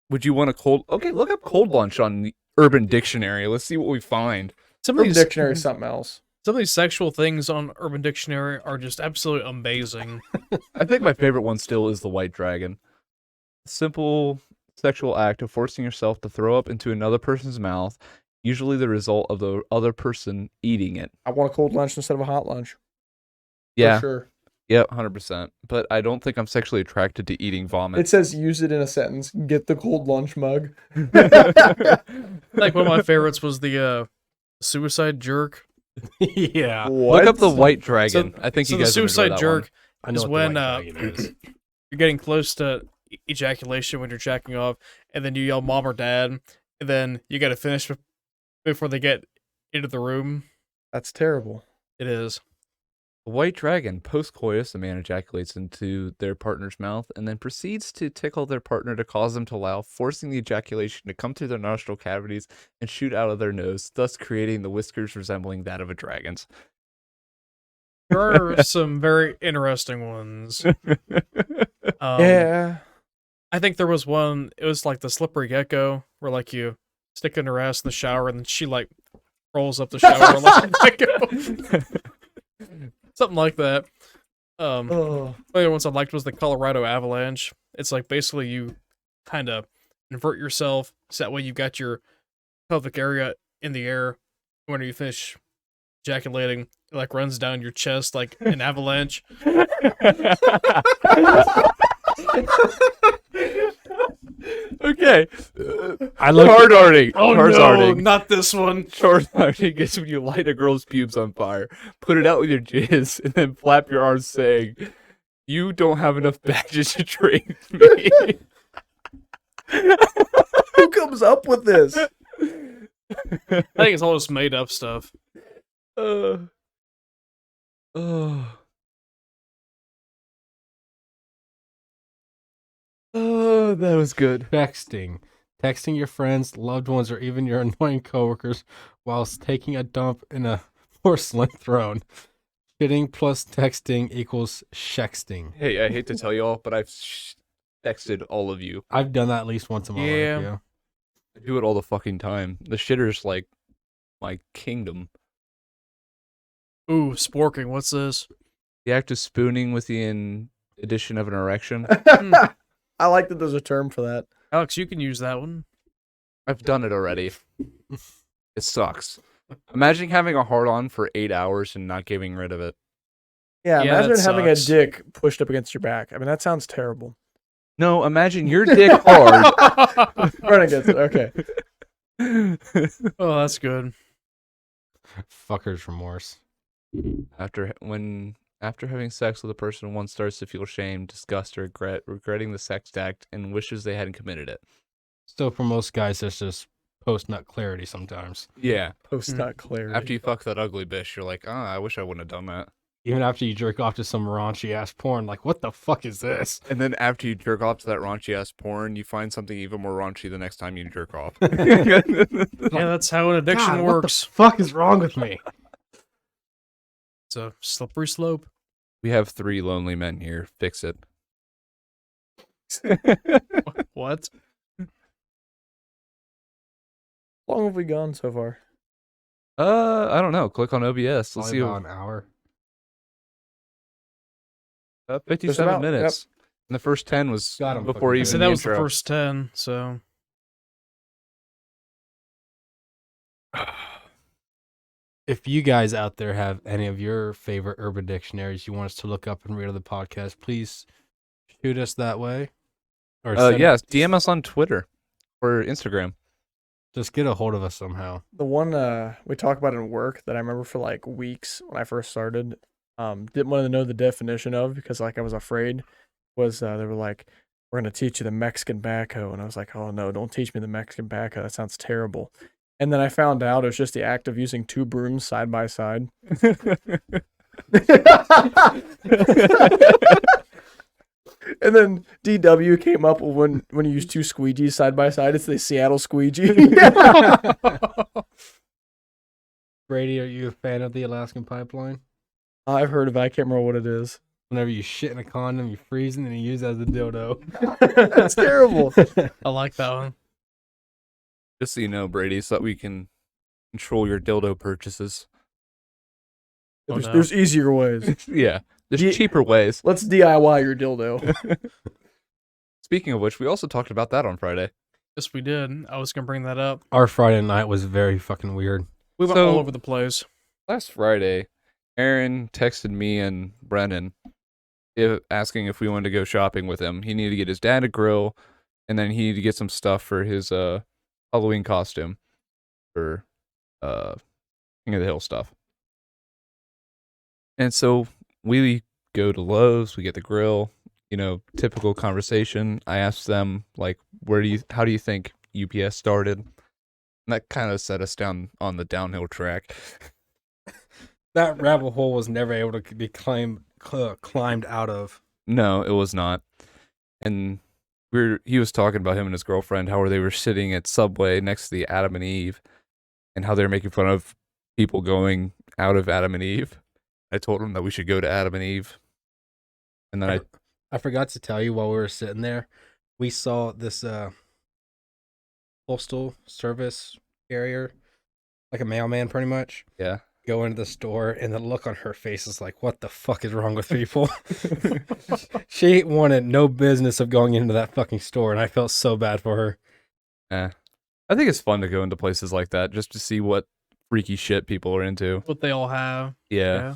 would you want a cold? Okay, look up cold lunch on the Urban Dictionary. Let's see what we find. Some of Urban these Dictionary is something else. some of these sexual things on Urban Dictionary are just absolutely amazing. I think my favorite one still is the white dragon. Simple sexual act of forcing yourself to throw up into another person's mouth, usually the result of the other person eating it. I want a cold lunch instead of a hot lunch. Yeah, For sure. yeah, 100%. But I don't think I'm sexually attracted to eating vomit. It says use it in a sentence. Get the cold lunch mug. Like one of my favorites was the suicide jerk. Yeah. Look up the white dragon. I think So you the guys would enjoy suicide that jerk I know is what when the white dragon is. you're getting close to ejaculation when you're jacking off, and then you yell mom or dad, and then you got to finish before they get into the room. That's terrible. It is. The white dragon, post-coitus, a man ejaculates into their partner's mouth and then proceeds to tickle their partner to cause them to laugh, forcing the ejaculation to come through their nostril cavities and shoot out of their nose, thus creating the whiskers resembling that of a dragon's. There are some very interesting ones. Yeah. I think there was one. It was like the slippery gecko, where like you stick in her ass in the shower, and then she like rolls up the shower like a gecko. Something like that. Oh. One of the ones I liked was the Colorado Avalanche. It's like basically you kind of invert yourself, so that way you got your pelvic area in the air. When you finish ejaculating, it like runs down your chest like an avalanche. Okay. I looked. Hard arting. Oh Hard no, arting. not this one. Hard arting is when you light a girl's pubes on fire, put it out with your jizz, and then flap your arms saying, "You don't have enough badges to trade me." Who comes up with this? I think it's all just made up stuff. Oh. Oh, that was good. Texting your friends, loved ones, or even your annoying coworkers whilst taking a dump in a porcelain throne. Shitting plus texting equals shexting. Hey, I hate to tell y'all, but I've texted all of you. I've done that at least once in my Yeah. life. Yeah. I do it all the fucking time. The shitter's like my kingdom. Ooh, sporking. What's this? The act of spooning with the addition of an erection. I like that there's a term for that. Alex, you can use that one. I've done it already. It sucks. Imagine having a hard on for 8 hours and not getting rid of it. Yeah, Yeah, imagine that having a sucks. dick pushed up against your back. I mean, that sounds terrible. No, imagine your dick hard. Brennan gets it. Okay. Oh, that's good. Fucker's remorse. After having sex with a person, one starts to feel shame, disgust, or regretting the sex act, and wishes they hadn't committed it. So for most guys, that's just post-nut clarity sometimes. Yeah. Post nut clarity. After you fuck that ugly bitch, you're like, I wish I wouldn't have done that. Even after you jerk off to some raunchy ass porn, like, what the fuck is this? And then after you jerk off to that raunchy ass porn, you find something even more raunchy the next time you jerk off. Yeah, that's how an addiction God, what the works. fuck is wrong with me? It's a slippery slope. We have 3 lonely men here. Fix it. What? How long have we gone so far? I don't know. Click on OBS. Let's Probably see. about an hour. 57 about, minutes. And the first 10 was God, I'm before fucking even So the that was the intro. first 10, so If you guys out there have any of your favorite urban dictionaries you want us to look up and read on the podcast, please shoot us that way. Or send- Yeah, DM us on Twitter or Instagram. just get a hold of us somehow. The one we talk about in work that I remember for like weeks when I first started, didn't want to know the definition of because like I was afraid, was they were like, we're gonna teach you the Mexican backhoe, and I was like, oh no, don't teach me the Mexican backhoe. That sounds terrible. And then I found out it was just the act of using 2 brooms side by side. And then DW came up with when you use 2 squeegees side by side, it's the Seattle squeegee. Brady, are you a fan of the Alaskan pipeline? I've heard of it. I can't remember what it is. Whenever you shit in a condom, you freeze it and you use it as a dildo. That's terrible. I like that one. Just so you know, Brady, so that we can control your dildo purchases. Oh, There's, no. there's easier ways. Yeah, there's Ye- cheaper ways. Let's DIY your dildo. Speaking of which, we also talked about that on Friday. Yes, we did. I was gonna bring that up. Our Friday night was very fucking weird. We went So- all over the place. Last Friday, Aaron texted me and Brennan asking if we wanted to go shopping with him. He needed to get his dad a grill, and then he needed to get some stuff for his Halloween costume for King of the Hill stuff. And so we go to Lowe's, we get the grill, typical conversation. I asked them like, how do you think UPS started? And that kind of set us down on the downhill track. That rabbit hole was never able to be climbed out of. No, it was not. And he was talking about him and his girlfriend, how they were sitting at Subway next to the Adam and Eve, and how they were making fun of people going out of Adam and Eve. I told him that we should go to Adam and Eve. And then I forgot to tell you while we were sitting there, we saw this postal service carrier, like a mailman pretty much, yeah. go into the store, and the look on her face is like, what the fuck is wrong with people? She wanted no business of going into that fucking store, and I felt so bad for her. I think it's fun to go into places like that just to see what freaky shit people are into. What they all have. Yeah.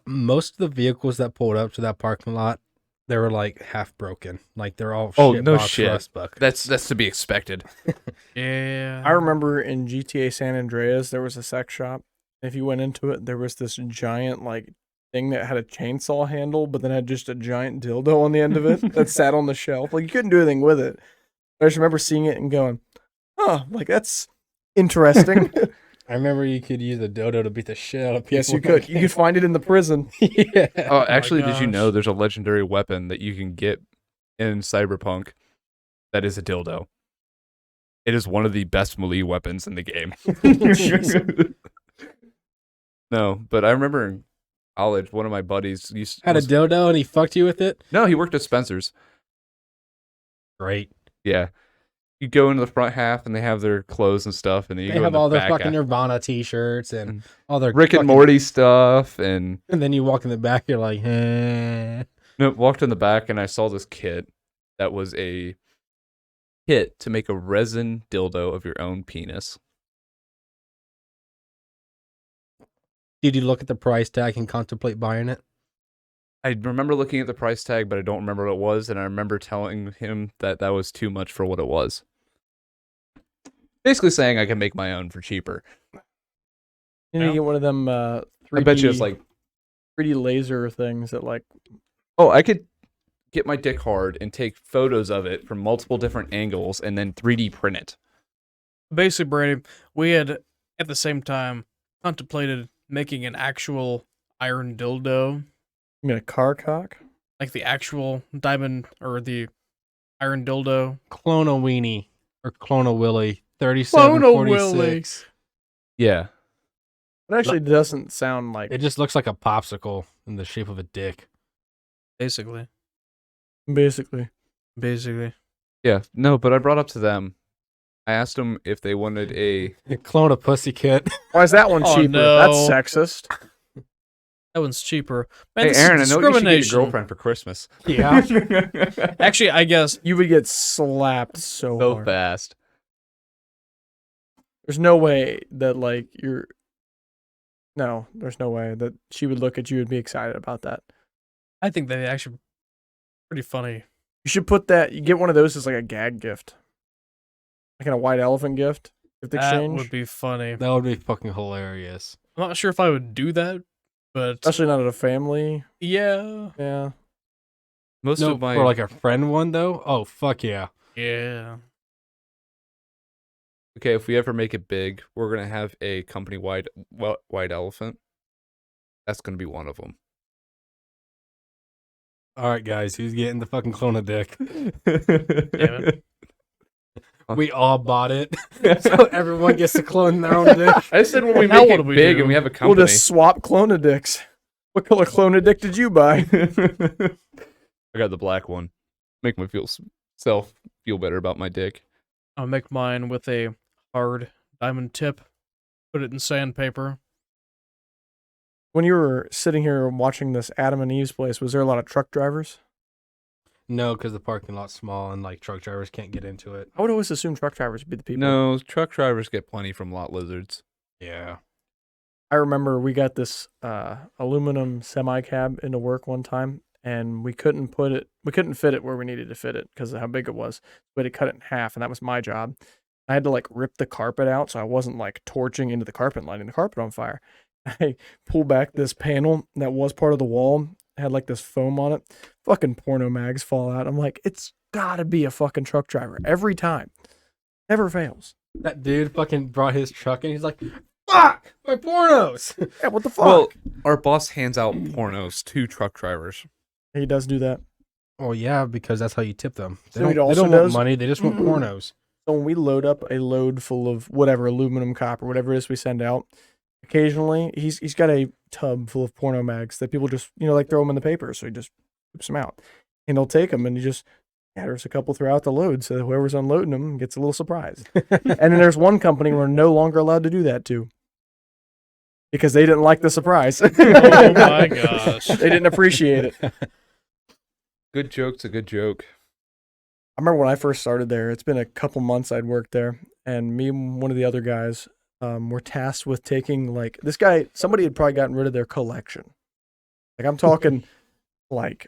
Most of the vehicles that pulled up to that parking lot, they were like half broken. Like they're all Oh, shit no box shit. rust buckets. That's to be expected. Yeah. I remember in GTA San Andreas, there was a sex shop. If you went into it, there was this giant like thing that had a chainsaw handle, but then had just a giant dildo on the end of it that sat on the shelf. Like you couldn't do anything with it. I just remember seeing it and going, "Oh, like that's interesting." I remember you could use a dildo to beat the shit out of people. Yes, you could. You could find it in the prison. Yeah. Oh, actually, did you gosh. know there's a legendary weapon that you can get in Cyberpunk that is a dildo? It is one of the best melee weapons in the game. No, but I remember in college, one of my buddies Had a dildo and he fucked you with it? No, he worked at Spencer's. Great. Yeah. You go into the front half and they have their clothes and stuff, and then you They go have in the all their back fucking half. Nirvana t-shirts and all their Rick and fucking- Morty stuff, and And then you walk in the back, you're like, eh. no, walked in the back and I saw this kit that was a kit to make a resin dildo of your own penis. Did you look at the price tag and contemplate buying it? I remember looking at the price tag, but I don't remember what it was, and I remember telling him that that was too much for what it was. Basically saying I can make my own for cheaper. You need to Yeah. get one of them 3D, I bet you it's like, 3D laser things that like oh, I could get my dick hard and take photos of it from multiple different angles and then 3D print it. Basically, Brady, we had at the same time contemplated making an actual iron dildo, you mean a car cock. like the actual diamond or the iron dildo. Clone a weenie or clone a willy. Clone a 3746. Yeah. It actually doesn't sound like It just looks like a popsicle in the shape of a dick. Basically. basically. Yeah. No, but I brought up to them. I asked them if they wanted a. Clone a pussycat. Why is that one Oh, cheaper? no. That's sexist. That one's cheaper. Man, Hey, this is Aaron, I know what you should get your discrimination. girlfriend for Christmas. Yeah. Actually, I guess You would get slapped so So hard. fast. There's no way that like you're. No, there's no way that she would look at you and be excited about that. I think they actually pretty funny. You should put that. You get one of those as like a gag gift, like in a white elephant gift That exchange. would be funny. That would be fucking hilarious. I'm not sure if I would do that, but Especially not at a family. yeah, Yeah. Most No, of my. for like a friend one though. Oh fuck yeah. yeah. Okay, if we ever make it big, we're gonna have a company-wide white elephant. That's gonna be one of them. All right, guys, who's getting the fucking clone a dick? Damn it. We all bought it, so everyone gets to clone their own dick. I said when we Now make what it do we big do? and we have a We'll company. just swap clonadicks. What color clonadick did you buy? I got the black one. Make my self feel better about my dick. I'll make mine with a hard diamond tip. Put it in sandpaper. When you were sitting here watching this Adam and Eve's place, was there a lot of truck drivers? No, because the parking lot's small and like truck drivers can't get into it. I would always assume truck drivers would be the people. No, truck drivers get plenty from lot lizards. Yeah. I remember we got this aluminum semi cab into work one time, and we couldn't fit it where we needed to fit it because of how big it was. We had to cut it in half, and that was my job. I had to like rip the carpet out so I wasn't like torching into the carpet and lighting the carpet on fire. I pull back this panel that was part of the wall, had like this foam on it. Fucking porno mags fall out. I'm like, it's gotta be a fucking truck driver every time. Never fails. That dude fucking brought his truck and he's like, fuck, my pornos. Yeah, what the fuck? Well, our boss hands out pornos to truck drivers. He does do that. Oh yeah, because that's how you tip them. They So he don't, also they don't want does- money, they just want pornos. So when we load up a load full of whatever aluminum, copper, whatever it is we send out, occasionally he's got a tub full of porno mags that people just like throw them in the paper, so he just whips them out, and he'll take them and he just scatters a couple throughout the load, so that whoever's unloading them gets a little surprise. And then there's one company we're no longer allowed to do that to because they didn't like the surprise. Oh my gosh. They didn't appreciate it. Good joke's a good joke. I remember when I first started there, it's been a couple months I'd worked there, and me and one of the other guys were tasked with taking, like, this guy, somebody had probably gotten rid of their collection. Like, I'm talking, like,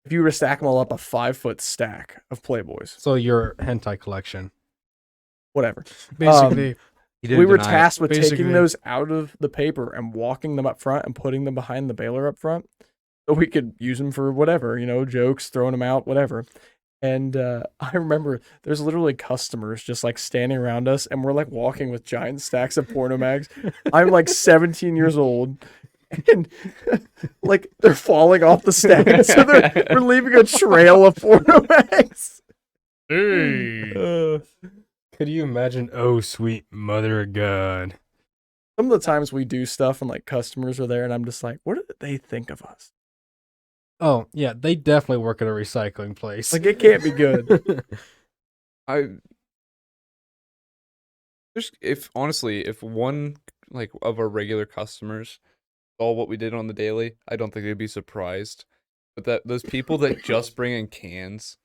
if you were to stack them all up, a 5-foot stack of Playboys, So your hentai collection. whatever. Basically, He didn't We were deny it. tasked with taking Basically. those out of the paper and walking them up front and putting them behind the baler up front so we could use them for whatever, jokes, throwing them out, whatever. And I remember there's literally customers just like standing around us, and we're like walking with giant stacks of porno mags. I'm like 17 years old, and like they're falling off the stack, so we're leaving a trail of porno mags. hey. Could you imagine, oh sweet mother of God? Some of the times we do stuff and like customers are there, and I'm just like, what do they think of us? Oh, yeah, they definitely work at a recycling place. Like, it can't be good. If one like of our regular customers saw what we did on the daily, I don't think they'd be surprised. But that those people that just bring in cans,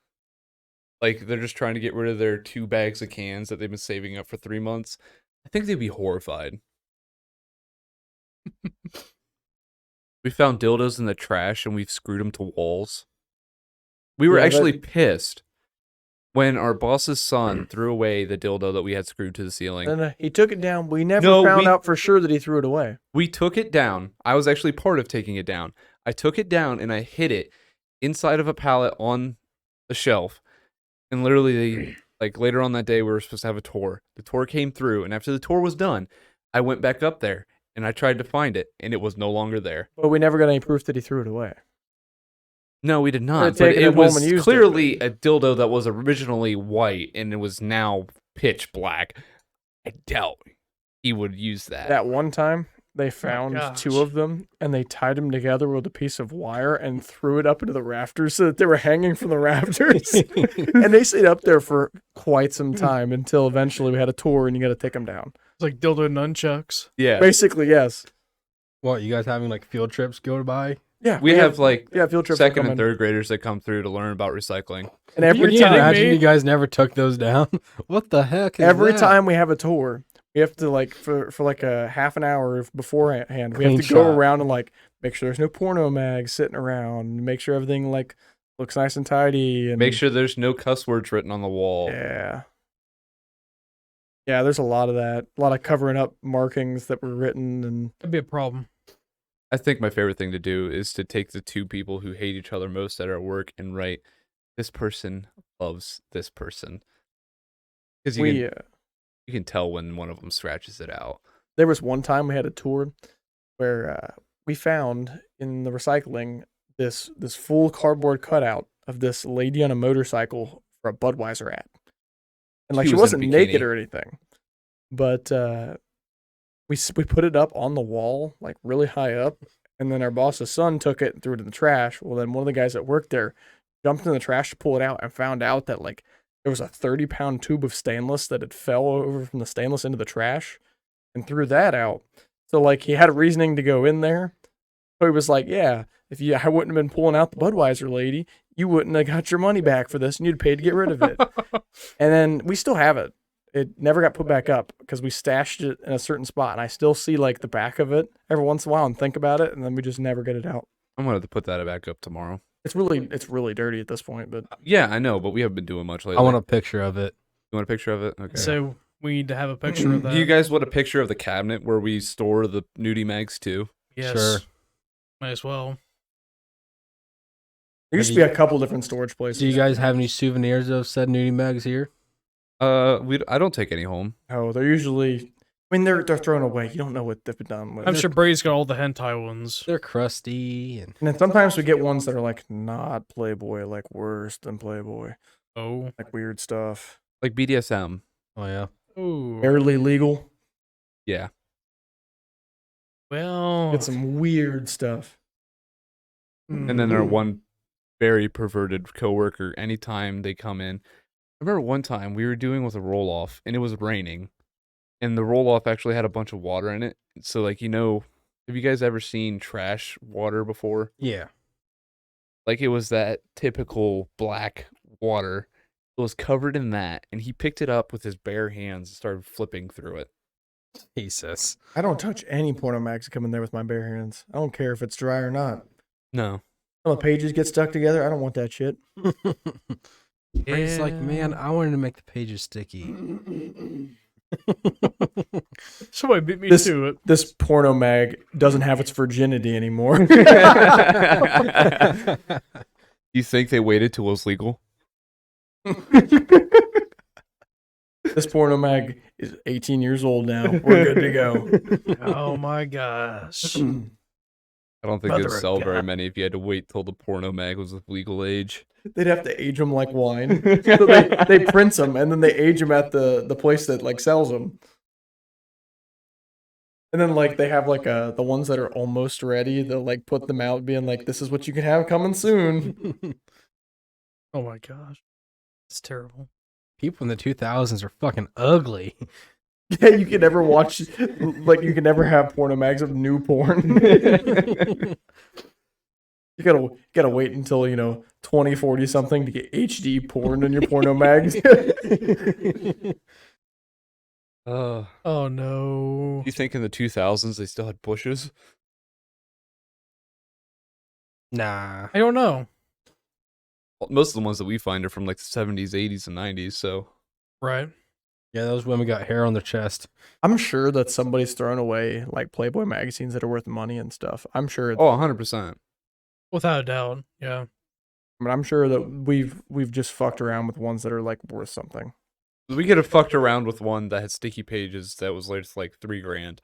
like they're just trying to get rid of their 2 bags of cans that they've been saving up for 3 months, I think they'd be horrified. We found dildos in the trash and we've screwed them to walls. We were Yeah, actually that- pissed when our boss's son threw away the dildo that we had screwed to the ceiling. And he took it down. We never No, found we- out for sure that he threw it away. We took it down. I was actually part of taking it down. I took it down and I hid it inside of a pallet on the shelf. And literally, like later on that day, we were supposed to have a tour. The tour came through, and after the tour was done, I went back up there and I tried to find it, and it was no longer there. But we never got any proof that he threw it away. No, we did not. But taken it it home was and used it. clearly a dildo that was originally white and it was now pitch black. I doubt he would use that. That one time, they found gosh. 2 of them and they tied them together with a piece of wire and threw it up into the rafters so that they were hanging from the rafters. And they stayed up there for quite some time until eventually we had a tour and you got to take them down. It's like dildo nunchucks. Yeah. Basically, yes. What, you guys having like field trips go by? Yeah, We have like field trips. second come and in. thord graders that come through to learn about recycling. And every Can you time, imagine me? you guys never took those down? What the heck is every that? time we have a tour, we have to like for like a half an hour beforehand, we have Clean to go shot. around and like make sure there's no porno mags sitting around, make sure everything like looks nice and tidy, and Make sure there's no cuss words written on the wall. Yeah. Yeah, there's a lot of that. A lot of covering up markings that were written and That'd be a problem. I think my favorite thing to do is to take the 2 people who hate each other most that are at work and write, this person loves this person. Because you can tell when one of them scratches it out. there was one time we had a tour where we found in the recycling this full cardboard cutout of this lady on a motorcycle for a Budweiser ad. And like She she was in a wasn't naked bikini. or anything. But we put it up on the wall, like really high up, and then our boss's son took it and threw it in the trash. Well, then one of the guys that worked there jumped in the trash to pull it out and found out that like there was a 30-pound tube of stainless that had fell over from the stainless into the trash and threw that out. So like he had a reasoning to go in there. So he was like, yeah, if I wouldn't have been pulling out the Budweiser lady, you wouldn't have got your money back for this and you'd paid to get rid of it. And then we still have it. It never got put back up because we stashed it in a certain spot, and I still see like the back of it every once in a while and think about it, and then we just never get it out. I'm going to have to put that back up tomorrow. It's really dirty at this point, but Yeah, I know, but we haven't been doing much lately. I want a picture of it. You want a picture of it? Okay. So we need to have a picture of that. Do you guys want a picture of the cabinet where we store the nudie mags too? Yes. Sure. Might as well. there used to be a couple different storage places. Do you guys have any souvenirs of said nudie mags here? I don't take any home. Oh, they're usually. I mean, they're thrown away. You don't know what they've been done with. I'm sure Brady's got all the hentai ones. They're crusty and And then sometimes we get ones that are like not Playboy, like worse than Playboy, Oh. like weird stuff, Like BDSM. oh yeah. Ooh. barely legal. Yeah. Well. Get some weird stuff. And then our one very perverted coworker, anytime they come in. I remember one time we were doing with a roll off and it was raining. And the roll off actually had a bunch of water in it. So like have you guys ever seen trash water before? Yeah. Like it was that typical black water. It was covered in that, and he picked it up with his bare hands and started flipping through it. Jesus. I don't touch any porno mags that come in there with my bare hands. I don't care if it's dry or not. No. Some of the pages get stuck together. I don't want that shit. Brady's like, man, I wanted to make the pages sticky. Somebody beat me This- to it. This porno mag doesn't have its virginity anymore. You think they waited till it was legal? This porno mag is 18 years old now. We're good to go. Oh my gosh. I don't think Mother they'd of sell very God. many if you had to wait till the porno mag was of legal age. They'd have to age them like wine. So they print them and then they age them at the place that like sells them. And then like they have like the ones that are almost ready. They'll like put them out, being like, "This is what you can have coming soon." Oh my gosh. It's terrible. People in the 2000s are fucking ugly. Yeah, you can never watch like you can never have porno mags of new porn. You gotta wait until 2040 something to get HD porn in your porno mags. Oh no. You think in the 2000s they still had bushes? Nah. I don't know. Most of the ones that we find are from like the 70s, 80s, and 90s. So Right. Yeah, those women got hair on their chest. I'm sure that somebody's thrown away like Playboy magazines that are worth money and stuff. I'm sure. oh, 100%. Without a doubt. Yeah. But I'm sure that we've just fucked around with ones that are like worth something. We could have fucked around with one that had sticky pages that was worth like $3,000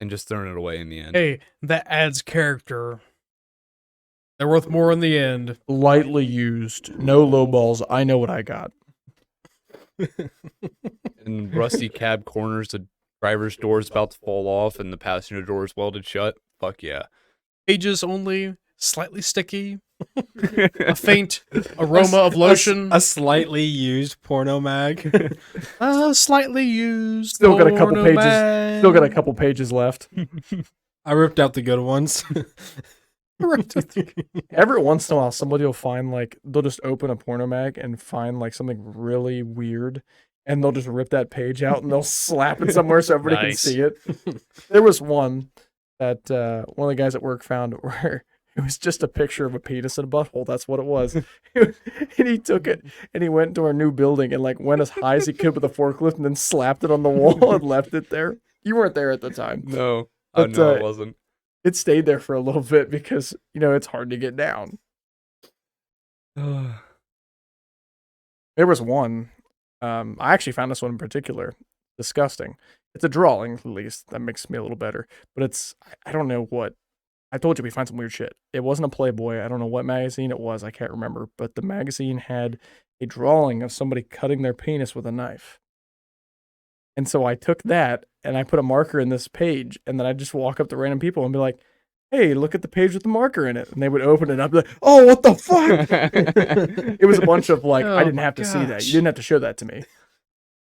and just thrown it away in the end. Hey, that adds character. They're worth more in the end. Lightly used, no low balls. I know what I got. And rusty cab corners, the driver's door is about to fall off, and the passenger door is welded shut. Fuck yeah. Pages only, slightly sticky, a faint aroma of lotion. A slightly used porno mag. Slightly used. Still got a couple porno pages. mag. Still got a couple pages left. I ripped out the good ones. Every once in a while, somebody will find like they'll just open a porno mag and find like something really weird, and they'll just rip that page out and they'll slap it somewhere so everybody Nice. can see it. There was one that one of the guys at work found where it was just a picture of a penis and a butthole. That's what it was. And he took it and he went to our new building and like went as high as he could with a forklift and then slapped it on the wall and left it there. You weren't there at the time. No. But, No, it wasn't. It stayed there for a little bit because, you know, it's hard to get down. There was one. I actually found this one in particular disgusting. It's a drawing, at least. That makes me a little better. But it's, I don't know what. I told you we find some weird shit. It wasn't a Playboy. I don't know what magazine it was. I can't remember. But the magazine had a drawing of somebody cutting their penis with a knife. And so I took that and I put a marker in this page. And then I just walk up to random people and be like, hey, look at the page with the marker in it. And they would open it up and be like, oh, what the fuck? It was a bunch of like, Oh I didn't my have to see that. gosh. You didn't have to show that to me.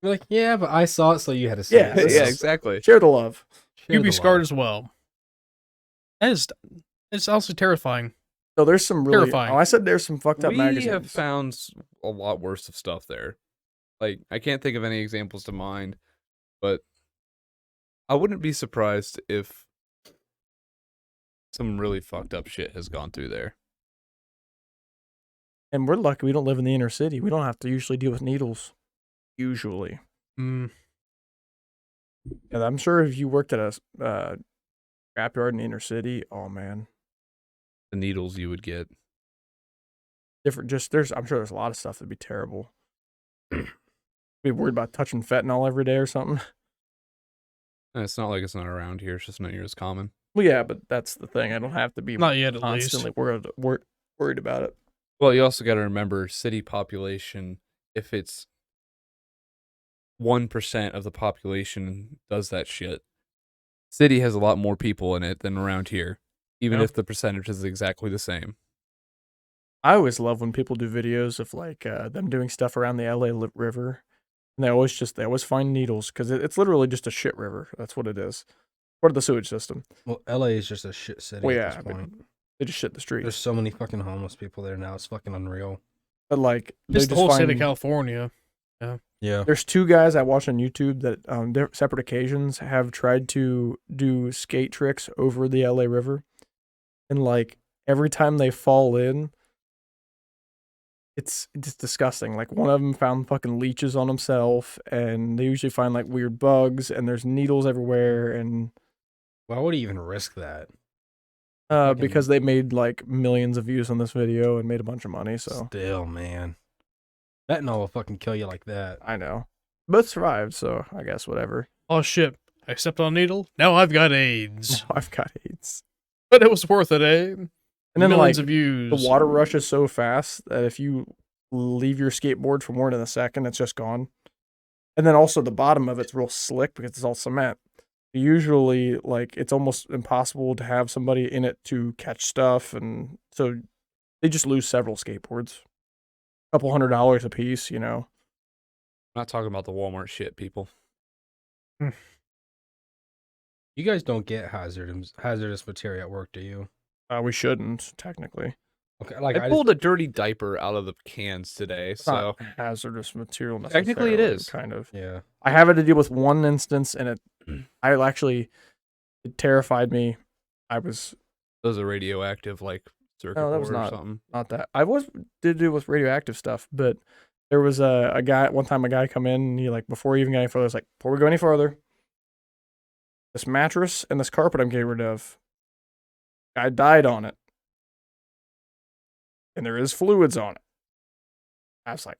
You're like, yeah, but I saw it, so you had to see Yeah, it. Yeah, exactly. Share the love. Share You'd be the scarred love. as well. That is, it's also terrifying. So there's some really. Terrifying. Oh, I said there's some fucked up We magazines. have found a lot worse of stuff there. Like, I can't think of any examples to mind, but I wouldn't be surprised if some really fucked up shit has gone through there. And we're lucky we don't live in the inner city. We don't have to usually deal with needles. Usually. Mm. And I'm sure if you worked at a scrapyard in the inner city, oh man. The needles you would get. Different I'm sure there's a lot of stuff that'd be terrible. Be worried about touching fentanyl every day or something. And it's not like it's not around here. It's just not near as common. Well, yeah, but that's the thing. I don't have to be Not yet, at least. constantly worried about it. Well, you also got to remember city population. If it's 1% of the population does that shit, city has a lot more people in it than around here, even Yeah. if the percentage is exactly the same. I always love when people do videos of like them doing stuff around the LA River, and they always find needles because it's literally just a shit river. That's what it is. Part of the sewage system. Well, LA is just a shit city Well, at yeah, this but point. they just shit the streets. There's so many fucking homeless people there now. It's fucking unreal. But like, they Just the just whole state of find- California. Yeah. There's two guys I watch on YouTube that on separate occasions have tried to do skate tricks over the LA River, and like every time they fall in, it's just disgusting. Like one of them found fucking leeches on himself, and they usually find like weird bugs, and there's needles everywhere, and Why would he even risk that? because they made like millions of views on this video and made a bunch of money. So Still, man. Fentanyl will fucking kill you like that. I know, both survived. So I guess whatever. Oh shit! I stepped on a needle. Now I've got AIDS. I've got AIDS. But it was worth it, eh? And then Millions like of views. the water rushes so fast that if you leave your skateboard for more than a second, it's just gone. And then also the bottom of it's real slick because it's all cement. Usually, like it's almost impossible to have somebody in it to catch stuff, and so they just lose several skateboards, $200 a piece. You know, I'm not talking about the Walmart shit, people. You guys don't get hazardous material at work, do you? we shouldn't technically. Okay, like I pulled a dirty diper out of the cans today, It's so not hazardous material. Technically it necessarily, is. kind of. yeah. I have had to deal with one instance, and it terrified me. I was those are radioactive, like circuit No, that was board or not- something. Not that. I did do with radioactive stuff, but there was a guy one time. A guy come in and he like before he even got any further, was like, before we go any further, this mattress and this carpet I'm getting rid of, guy died on it, and there is fluids on it. I was like,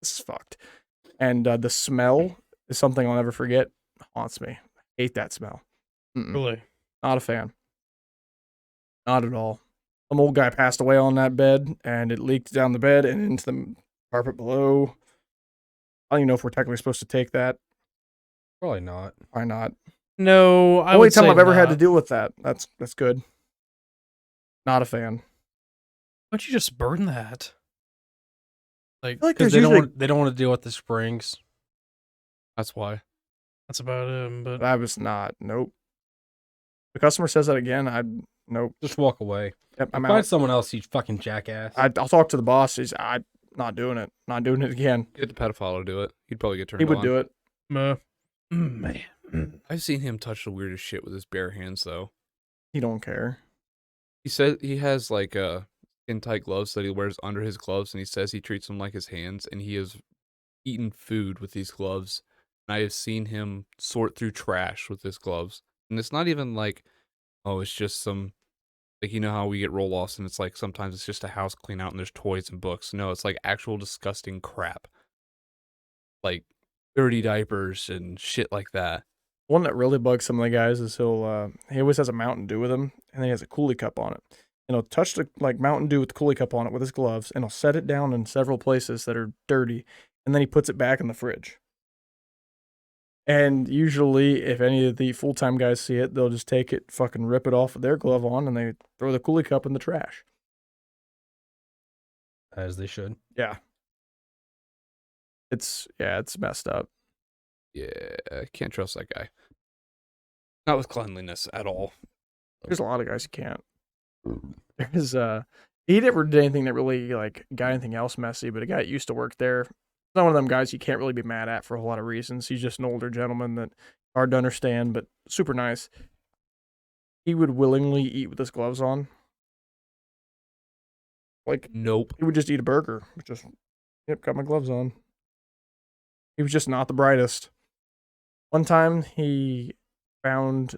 this is fucked. And the smell is something I'll never forget. Haunts me. Hate that smell. Mm-mm. Really? Not a fan. Not at all. Some old guy passed away on that bed, and it leaked down the bed and into the carpet below. I don't even know if we're technically supposed to take that. Probably not. Why not? No, I Only would time say I've ever had to not. deal with that. That's good. Not a fan. Why don't you just burn that? Like, I feel like Because there's usually. they don't want to deal with the springs. That's why. that's about it. But I was not. Nope. The customer says that again. Nope. Just walk away. Yep, I'm Find out. someone else, you fucking jackass. I'll talk to the boss. I'm not doing it. Not doing it again. Get the pedophile to do it. He'd probably get turned He would on. do it. man. I've seen him touch the weirdest shit with his bare hands, though. He don't care. He said he has like skin tight gloves that he wears under his gloves, and he says he treats them like his hands, and he has eaten food with these gloves. And I have seen him sort through trash with his gloves. And it's not even like, oh, it's just some, like, you know how we get roll offs and it's like sometimes it's just a house clean out and there's toys and books. No, it's like actual disgusting crap. Like dirty diapers and shit like that. One that really bugs some of the guys is he always has a Mountain Dew with him, and then he has a Coolie cup on it. And he'll touch the like Mountain Dew with the Coolie cup on it with his gloves, and he'll set it down in several places that are dirty, and then he puts it back in the fridge. And usually, if any of the full-time guys see it, they'll just take it, fucking rip it off with their glove on, and they throw the Coolie cup in the trash. As they should. Yeah. It's messed up. Yeah, I can't trust that guy. Not with cleanliness at all. There's a lot of guys you can't. There's he never did anything that really like got anything else messy, but a guy that used to work there, not one of them guys you can't really be mad at for a whole lot of reasons. He's just an older gentleman that hard to understand, but super nice. He would willingly eat with his gloves on. Like Nope. he would just eat a burger. Just yep, got my gloves on. He was just not the brightest. One time he found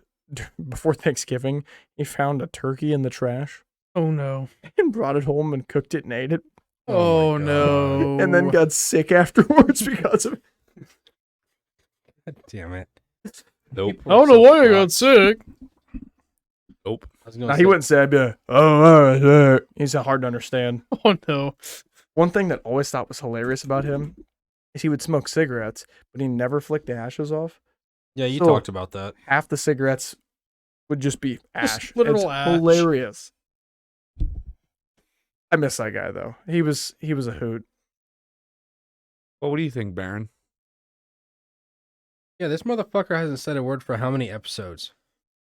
before Thanksgiving, he found a turkey in the trash Oh no. and brought it home and cooked it and ate it. Oh, my no. And then got sick afterwards because of it. God damn it. Nope. I don't know why I got sick. Nope. I was gonna Now, say, he wouldn't say, I'd be like, oh, all right, all right. He's hard to understand. Oh no. One thing that I always thought was hilarious about him is he would smoke cigarettes, but he never flicked the ashes off. Yeah, you So- talked about that. Half the cigarettes would just be Just ash. literal It's ash. hilarious. I miss that guy though. He was a hoot. Well, what do you think, Baron? Yeah, this motherfucker hasn't said a word for how many episodes?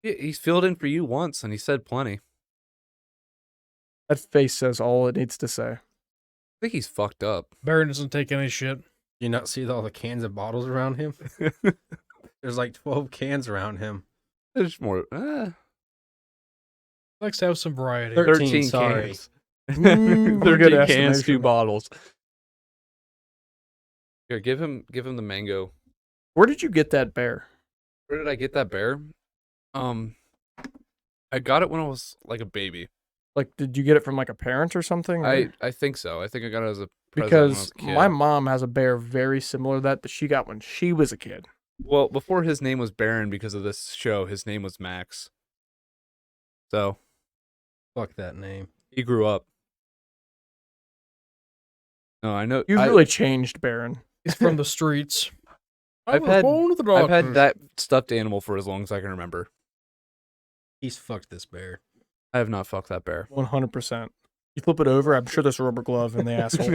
He's filled in for you once, and he said plenty. That face says all it needs to say. I think he's fucked up. Baron doesn't take any shit. You not see all the cans and bottles around him? There's like 12 cans around him. There's more. Likes to have some variety. 13, sorry. cans. They're good 13 cans, estimation. 2 bottles. Here, give him the mango. Where did you get that bear? Where did I get that bear? I got it when I was like a baby. Like, did you get it from like a parent or something? I think so. I think I got it as a present when I was because a kid. my mom has a bear very similar to that she got when she was a kid. Well, before his name was Baron, because of this show, his name was Max. So Fuck that name. he grew up. No, I know. You've I, really changed, Baron. He's from the streets. I've was had- born with the I've doctors. had that stuffed animal for as long as I can remember. He's fucked this bear. I have not fucked that bear. 100%. You flip it over, I'm sure there's a rubber glove in the asshole.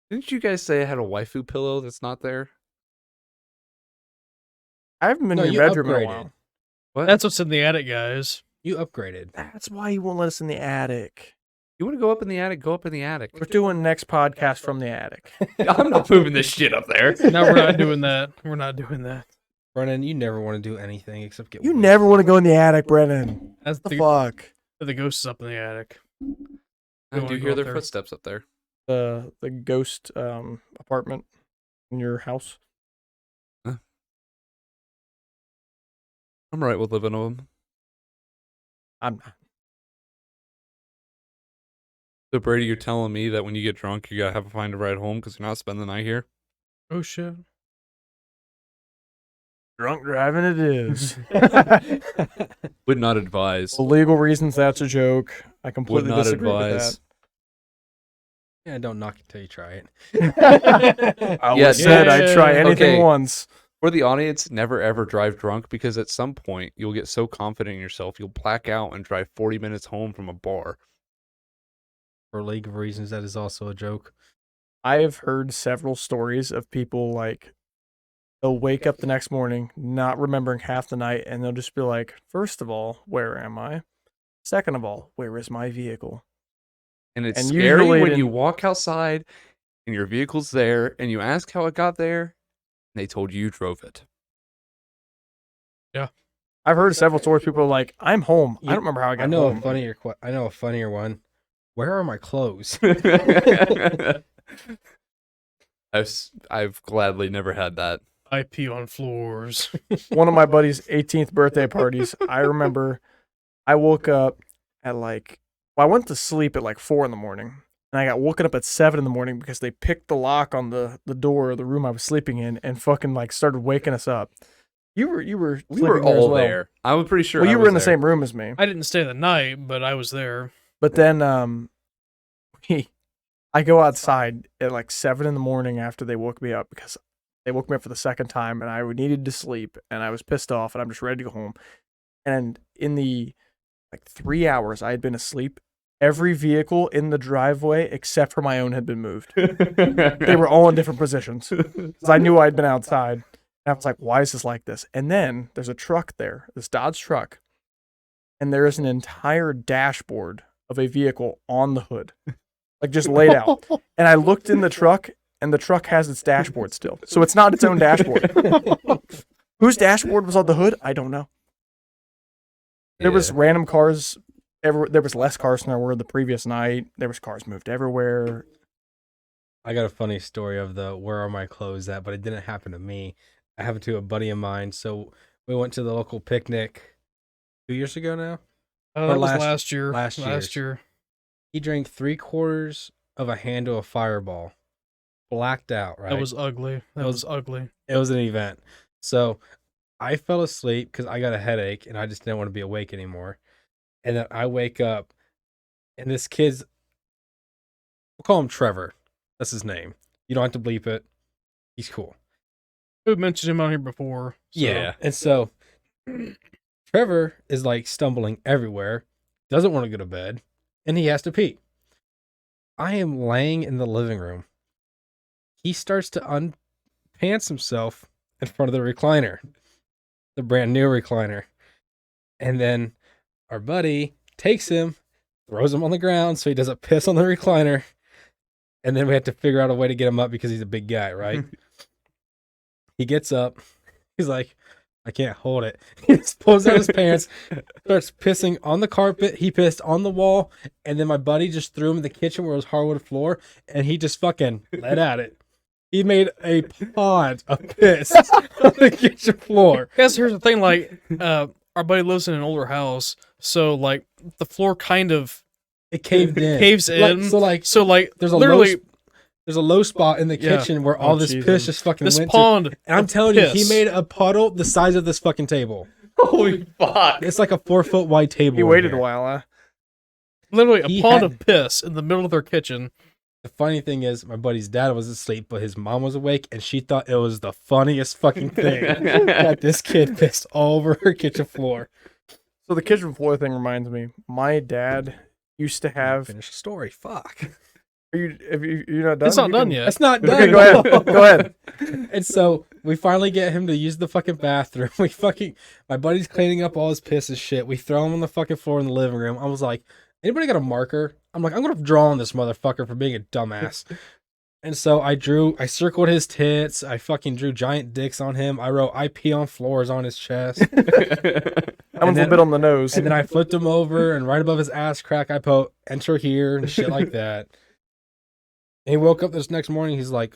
Didn't you guys say I had a waifu pillow that's not there? I haven't been No, in you your bedroom in a upgraded. while. What? That's what's in the attic, guys. You upgraded. That's why you won't let us in the attic. You want to go up in the attic? Go up in the attic. We're doing next podcast from the attic. I'm not moving this shit up there. No, we're not doing that. We're not doing that. Brennan, you never want to do anything except get You wasted. never want to go in the attic, Brennan. That's The the, fuck? the ghost is up in the attic. I wanna do go hear up their there. footsteps up there. The ghost apartment in your house. I'm right with living on them. I'm not. So Brady, you're telling me that when you get drunk, you gotta have to find a ride home because you're not spending the night here. Oh shit. Drunk driving it is. Would not advise. For legal reasons, that's a joke. I Would completely not disagree advise. Yeah, don't knock it till you try it. with that. I Yeah, always said I'd try yeah. anything Okay. once. For the audience, never ever drive drunk because at some point you'll get so confident in yourself you'll black out and drive 40 minutes home from a bar. For league of reasons, that is also a joke. I have heard several stories of people like they'll wake up the next morning not remembering half the night, and they'll just be like, first of all, where am I? Second of all, where is my vehicle? And it's And scary usually when it you in- walk outside and your vehicle's there and you ask how it got there and they told you drove it. I've heard several stories. People are like, I'm home. I don't remember how I got I know home. I know a funnier one. Where are my clothes? I've gladly never had that. I pee on floors. One of my buddy's 18th birthday parties, I remember I woke up at I went to sleep at like 4 in the morning. And I got woken up at 7 in the morning because they picked the lock on the door of the room I was sleeping in and fucking like started waking us up. You were We sleeping were there as all well. there. I'm pretty sure. Well, I you were was in the there. same room as me. I didn't stay the night, but I was there. But then I go outside at like 7 in the morning after they woke me up because they woke me up for the second time and I needed to sleep and I was pissed off and I'm just ready to go home. And in the 3 hours I had been asleep, every vehicle in the driveway except for my own had been moved. They were all in different positions because I knew I'd been outside. And I was like, why is this like this? And then there's a truck there, this Dodge truck, and there is an entire dashboard of a vehicle on the hood, like just laid out. And I looked in the truck, and the truck has its dashboard still. So it's not its own dashboard. Whose dashboard was on the hood? I don't know. There was Yeah. random cars. There was less cars than there were the previous night. There was cars moved everywhere. I got a funny story of the where are my clothes at, but it didn't happen to me. I happened to a buddy of mine. So we went to the local picnic 2 years ago now. That Or was last- last year. last Last year. He drank 3/4 of a handle of Fireball, blacked out. Right, That was ugly. That was- was ugly. it was an event. So I fell asleep because I got a headache and I just didn't want to be awake anymore. And then I wake up, and this kid's, we'll call him Trevor. That's his name. You don't have to bleep it. He's cool. We mentioned him on here before. So. Yeah. And so Trevor is like stumbling everywhere, doesn't want to go to bed, and he has to pee. I am laying in the living room. He starts to unpants himself in front of the recliner, the brand new recliner. And then our buddy takes him, throws him on the ground so he doesn't piss on the recliner. And then we have to figure out a way to get him up because he's a big guy, right? He gets up. He's like, I can't hold it. He just pulls out his pants, starts pissing on the carpet. He pissed on the wall. And then my buddy just threw him in the kitchen where it was hardwood floor. And he just fucking let at it. He made a pond of piss on the kitchen floor. Guys, here's the thing. Like, our buddy lives in an older house, so like the floor kind of It caved in. caves in. So like So like, there's a literally there's a low spot in the Yeah. kitchen where all this Jesus. piss just fucking this went to. pond. And I'm of telling you, he piss. made a puddle the size of this fucking table. Holy fuck. It's like a 4-foot wide table. He in waited here. a while, huh? literally a He pond had- of piss in the middle of their kitchen. The funny thing is, my buddy's dad was asleep, but his mom was awake, and she thought it was the funniest fucking thing that this kid pissed all over her kitchen floor. So the kitchen floor thing reminds me. My dad used to have. Finish the story. Fuck. You're not done? It's not You done can- yet. That's not Okay, done. go ahead. Go ahead. And so we finally get him to use the fucking bathroom. My buddy's cleaning up all his piss and shit. We throw him on the fucking floor in the living room. I was like, anybody got a marker? I'm like, I'm gonna draw on this motherfucker for being a dumbass. And so I circled his tits. I fucking drew giant dicks on him. I wrote "I pee on floors" on his chest. That one's then- a bit on the nose. And then I flipped him over, and right above his ass crack, I put "enter here" and shit like that. And he woke up this next morning. He's like,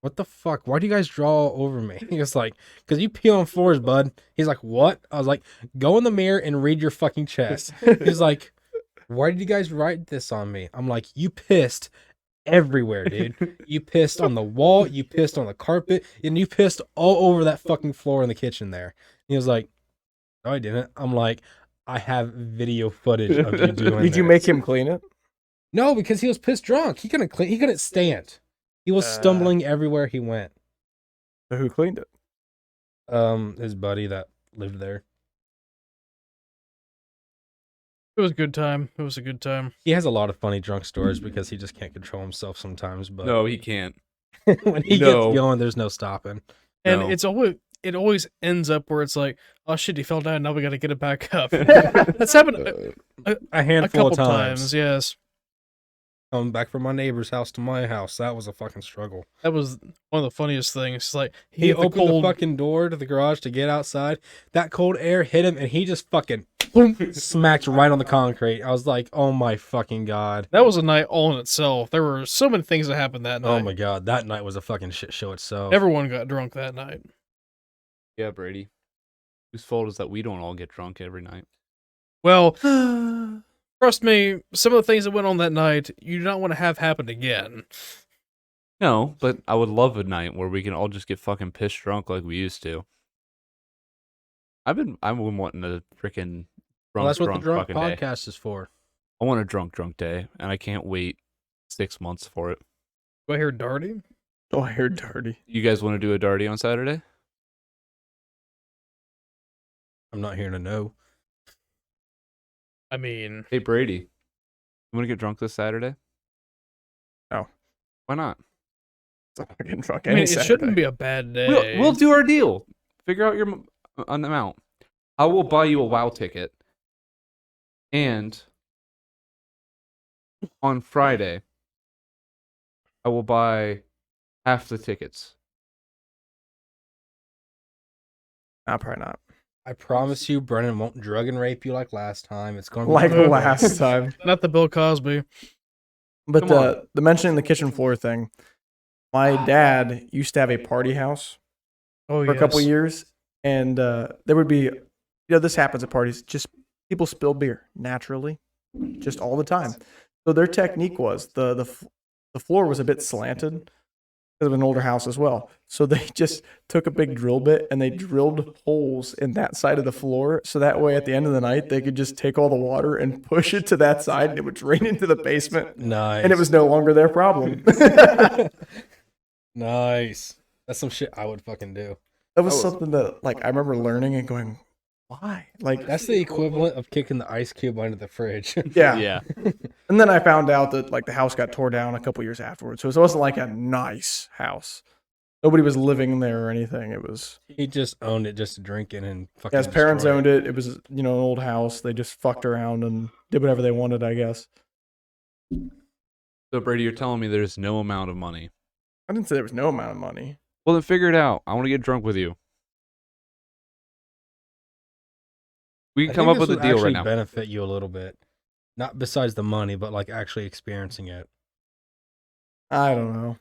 "What the fuck? Why do you guys draw all over me?" He was like, "Because you pee on floors, bud." He's like, "What?" I was like, "Go in the mirror and read your fucking chest." He's like, "Why did you guys write this on me?" I'm like, "You pissed everywhere, dude. You pissed on the wall, you pissed on the carpet, and you pissed all over that fucking floor in the kitchen there." He was like, "No, I didn't." I'm like, "I have video footage of you doing Did you this." make him clean it? No, because he was pissed drunk. He couldn't stand. He was stumbling everywhere he went. So who cleaned it? His buddy that lived there. It was a good time. It was a good time. He has a lot of funny drunk stories because he just can't control himself sometimes. But No, he can't. when he No. gets going, there's no stopping. And No. it always ends up where it's like, oh shit, he fell down. Now we got to get it back up. That's happened A a handful couple of times. Yes, Coming back from my neighbor's house to my house, that was a fucking struggle. that was one of the funniest things. It's like He hit the opened cold. the fucking door to the garage to get outside. That cold air hit him, and he just fucking boom, smacked right on the concrete. I was like, "Oh my fucking god!" That was a night all in itself. There were so many things that happened that night. Oh my god, that night was a fucking shit show itself. Everyone got drunk that night. Yeah, Brady. Whose fault is that we don't all get drunk every night? Well, trust me, some of the things that went on that night, you do not want to have happen again. No, but I would love a night where we can all just get fucking pissed drunk like we used to. I've been wanting a freaking drunk, Well, that's what the drunk fucking day. podcast is for. I want a drunk day, and I can't wait 6 months for it. Do I hear Darty? Oh, I heard dirty. You guys want to do a darty on Saturday? I'm not here to know. I mean, Hey, Brady, you want to get drunk this Saturday? No. Why not? I'm fucking drunk I mean, any it Saturday. shouldn't be a bad day. We'll do our deal. Figure out your an amount. I will buy you a WoW ticket. And on Friday, I will buy half the tickets. Nah, probably not. I promise you, Brennan won't drug and rape you like last time. It's going to be Like Okay. last time. Not the Bill Cosby. But Come on. the mentioning the kitchen floor thing, my dad used to have a party house Oh, for a couple years, and there would be, this happens at parties. Just people spill beer naturally, just all the time. So their technique was the floor was a bit slanted because of an older house as well. So they just took a big drill bit and they drilled holes in that side of the floor, so that way at the end of the night they could just take all the water and push it to that side, and it would drain into the basement, nice. and it was no longer their problem. nice. That's some shit I would fucking do. That was something that, like, I remember learning and going, why? Like, That's the equivalent of kicking the ice cube under the fridge. yeah. Yeah. And then I found out that, like, the house got tore down a couple years afterwards. So it wasn't like a nice house. Nobody was living there or anything. It was, He just owned it just to drink in and fucking. yeah, his parents destroy owned it. It was, an old house. They just fucked around and did whatever they wanted, I guess. So, Brady, you're telling me there's no amount of money. I didn't say there was no amount of money. Well, then figure it out. I want to get drunk with you. We I can come think up with this a would deal right actually now. benefit you a little bit, not besides the money, but like actually experiencing it. I don't know.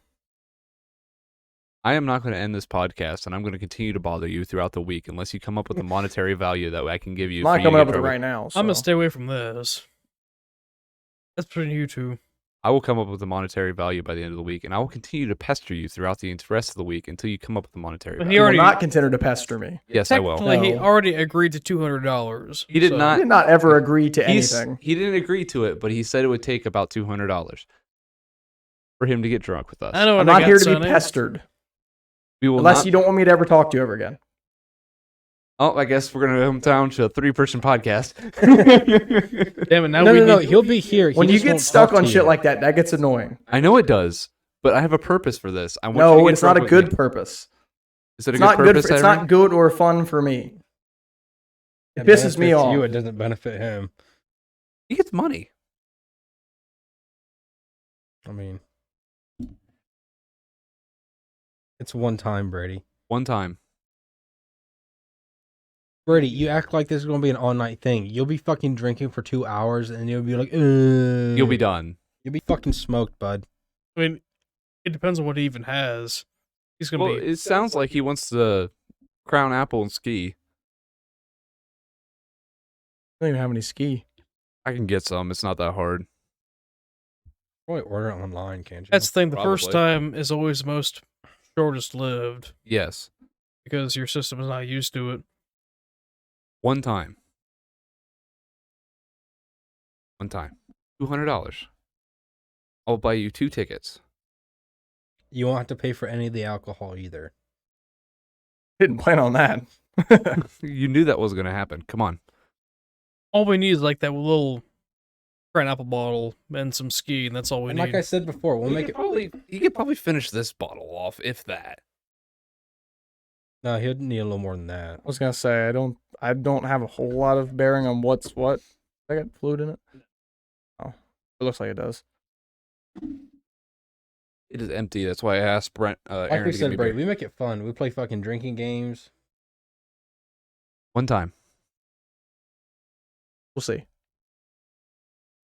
I am not going to end this podcast, and I'm going to continue to bother you throughout the week unless you come up with a monetary value that I can give you. I'm for not you to coming get up with it drunk right now. I'm gonna so. stay away from this. That's between you two. I will come up with a monetary value by the end of the week, and I will continue to pester you throughout the rest of the week until you come up with a monetary But value. he You will already- not continue to pester me. Yes, I will. Technically, he No. already agreed to $200. He did so- I not- did not ever agree to anything. He didn't agree to it, but he said it would take about $200 for him to get drunk with us. I know. I'm what I not got, here to be Sonny. pestered. We will Unless not- you don't want me to ever talk to you ever again. Oh, I guess we're going to come down to a 3-person podcast. Damn it! Now No, we no, no. need- He'll be here. He When you just get won't stuck talk on to shit you. like that, that gets annoying. I know it does, but I have a purpose for this. I want you to No, get it's not a drunk with good me. purpose. Is it a It's good not good. purpose, It's Henry? not good or fun for me. It pisses me benefits off. You, it doesn't benefit him. He gets money. I mean, It's one time, Brady. One time. Brady, you act like this is gonna be an all night thing. You'll be fucking drinking for 2 hours, and you'll be like, You'll be done. You'll be fucking smoked, bud. I mean, it depends on what he even has. He's gonna Well, be. it sounds like he wants to crown apple and ski. I don't even have any ski. I can get some. It's not that hard. Probably order it online, can't you? That's the thing. The first Probably. time is always the most shortest lived Yes. because your system is not used to it. One time. One time. $200. I'll buy you 2 tickets. You won't have to pay for any of the alcohol either. Didn't plan on that. You knew that was going to happen. Come on. All we need is like that little cracked apple bottle and some ski, and that's all we And need. like I said before, we'll make it. You could probably finish this bottle off, if that. No, he'll need a little more than that. I was gonna say I don't have a whole lot of bearing on what's what. I got fluid in it. Oh, it looks like it does. It is empty. That's why I asked Brent. Like Aaron we to give said, me Brady, beer. we make it fun. We play fucking drinking games. One time. We'll see.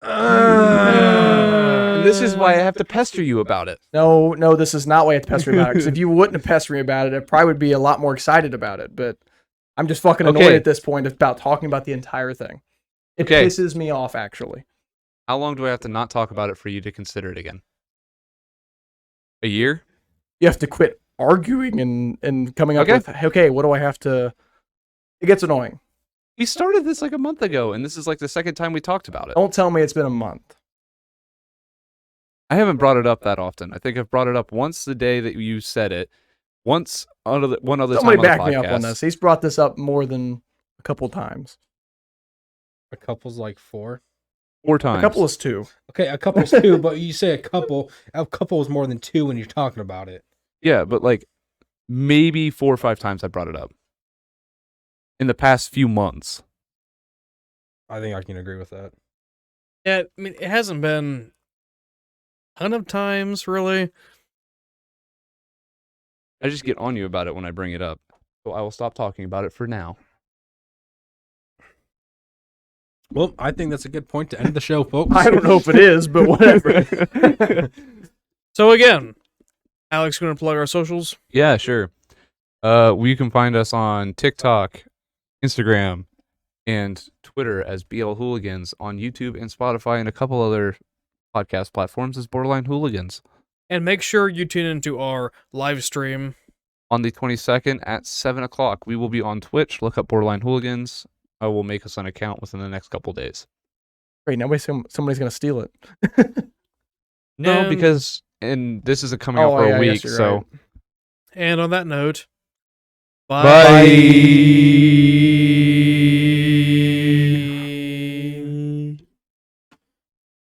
And this is why I have to pester you about it. No, this is not why I have to pester me about it. Because if you wouldn't have pestered me about it, I probably would be a lot more excited about it. But I'm just fucking annoyed Okay. at this point about talking about the entire thing. It Okay. pisses me off, actually. How long do I have to not talk about it for you to consider it again? A year? You have to quit arguing and coming up Okay. with, okay, what do I have to... It gets annoying. We started this like a month ago, and this is like the second time we talked about it. Don't tell me it's been a month. I haven't brought it up that often. I think I've brought it up once the day that you said it. Once one other Somebody time back on me the up on podcast. this. He's brought this up more than a couple times. A couple's like 4. 4 times. A couple is 2. Okay, a couple's 2, but you say a couple. A couple is more than 2 when you're talking about it. Yeah, but like maybe 4 or 5 times I brought it up in the past few months. I think I can agree with that. Yeah, I mean, it hasn't been a ton of times, really. I just get on you about it when I bring it up. So I will stop talking about it for now. Well, I think that's a good point to end the show, folks. I don't know if it is, but whatever. So again, Alex, going to plug our socials. Yeah, sure. You can find us on TikTok, Instagram, and Twitter as BL Hooligans, on YouTube and Spotify and a couple other podcast platforms as Borderline Hooligans. And make sure you tune into our live stream. On the 22nd at 7 o'clock, we will be on Twitch. Look up Borderline Hooligans. I will make us an account within the next couple days. Great, now somebody's going to steal it. No, And- because this isn't coming out for yeah, a yes, week, you're so right. And on that note, bye.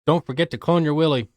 Don't forget to clone your Willy.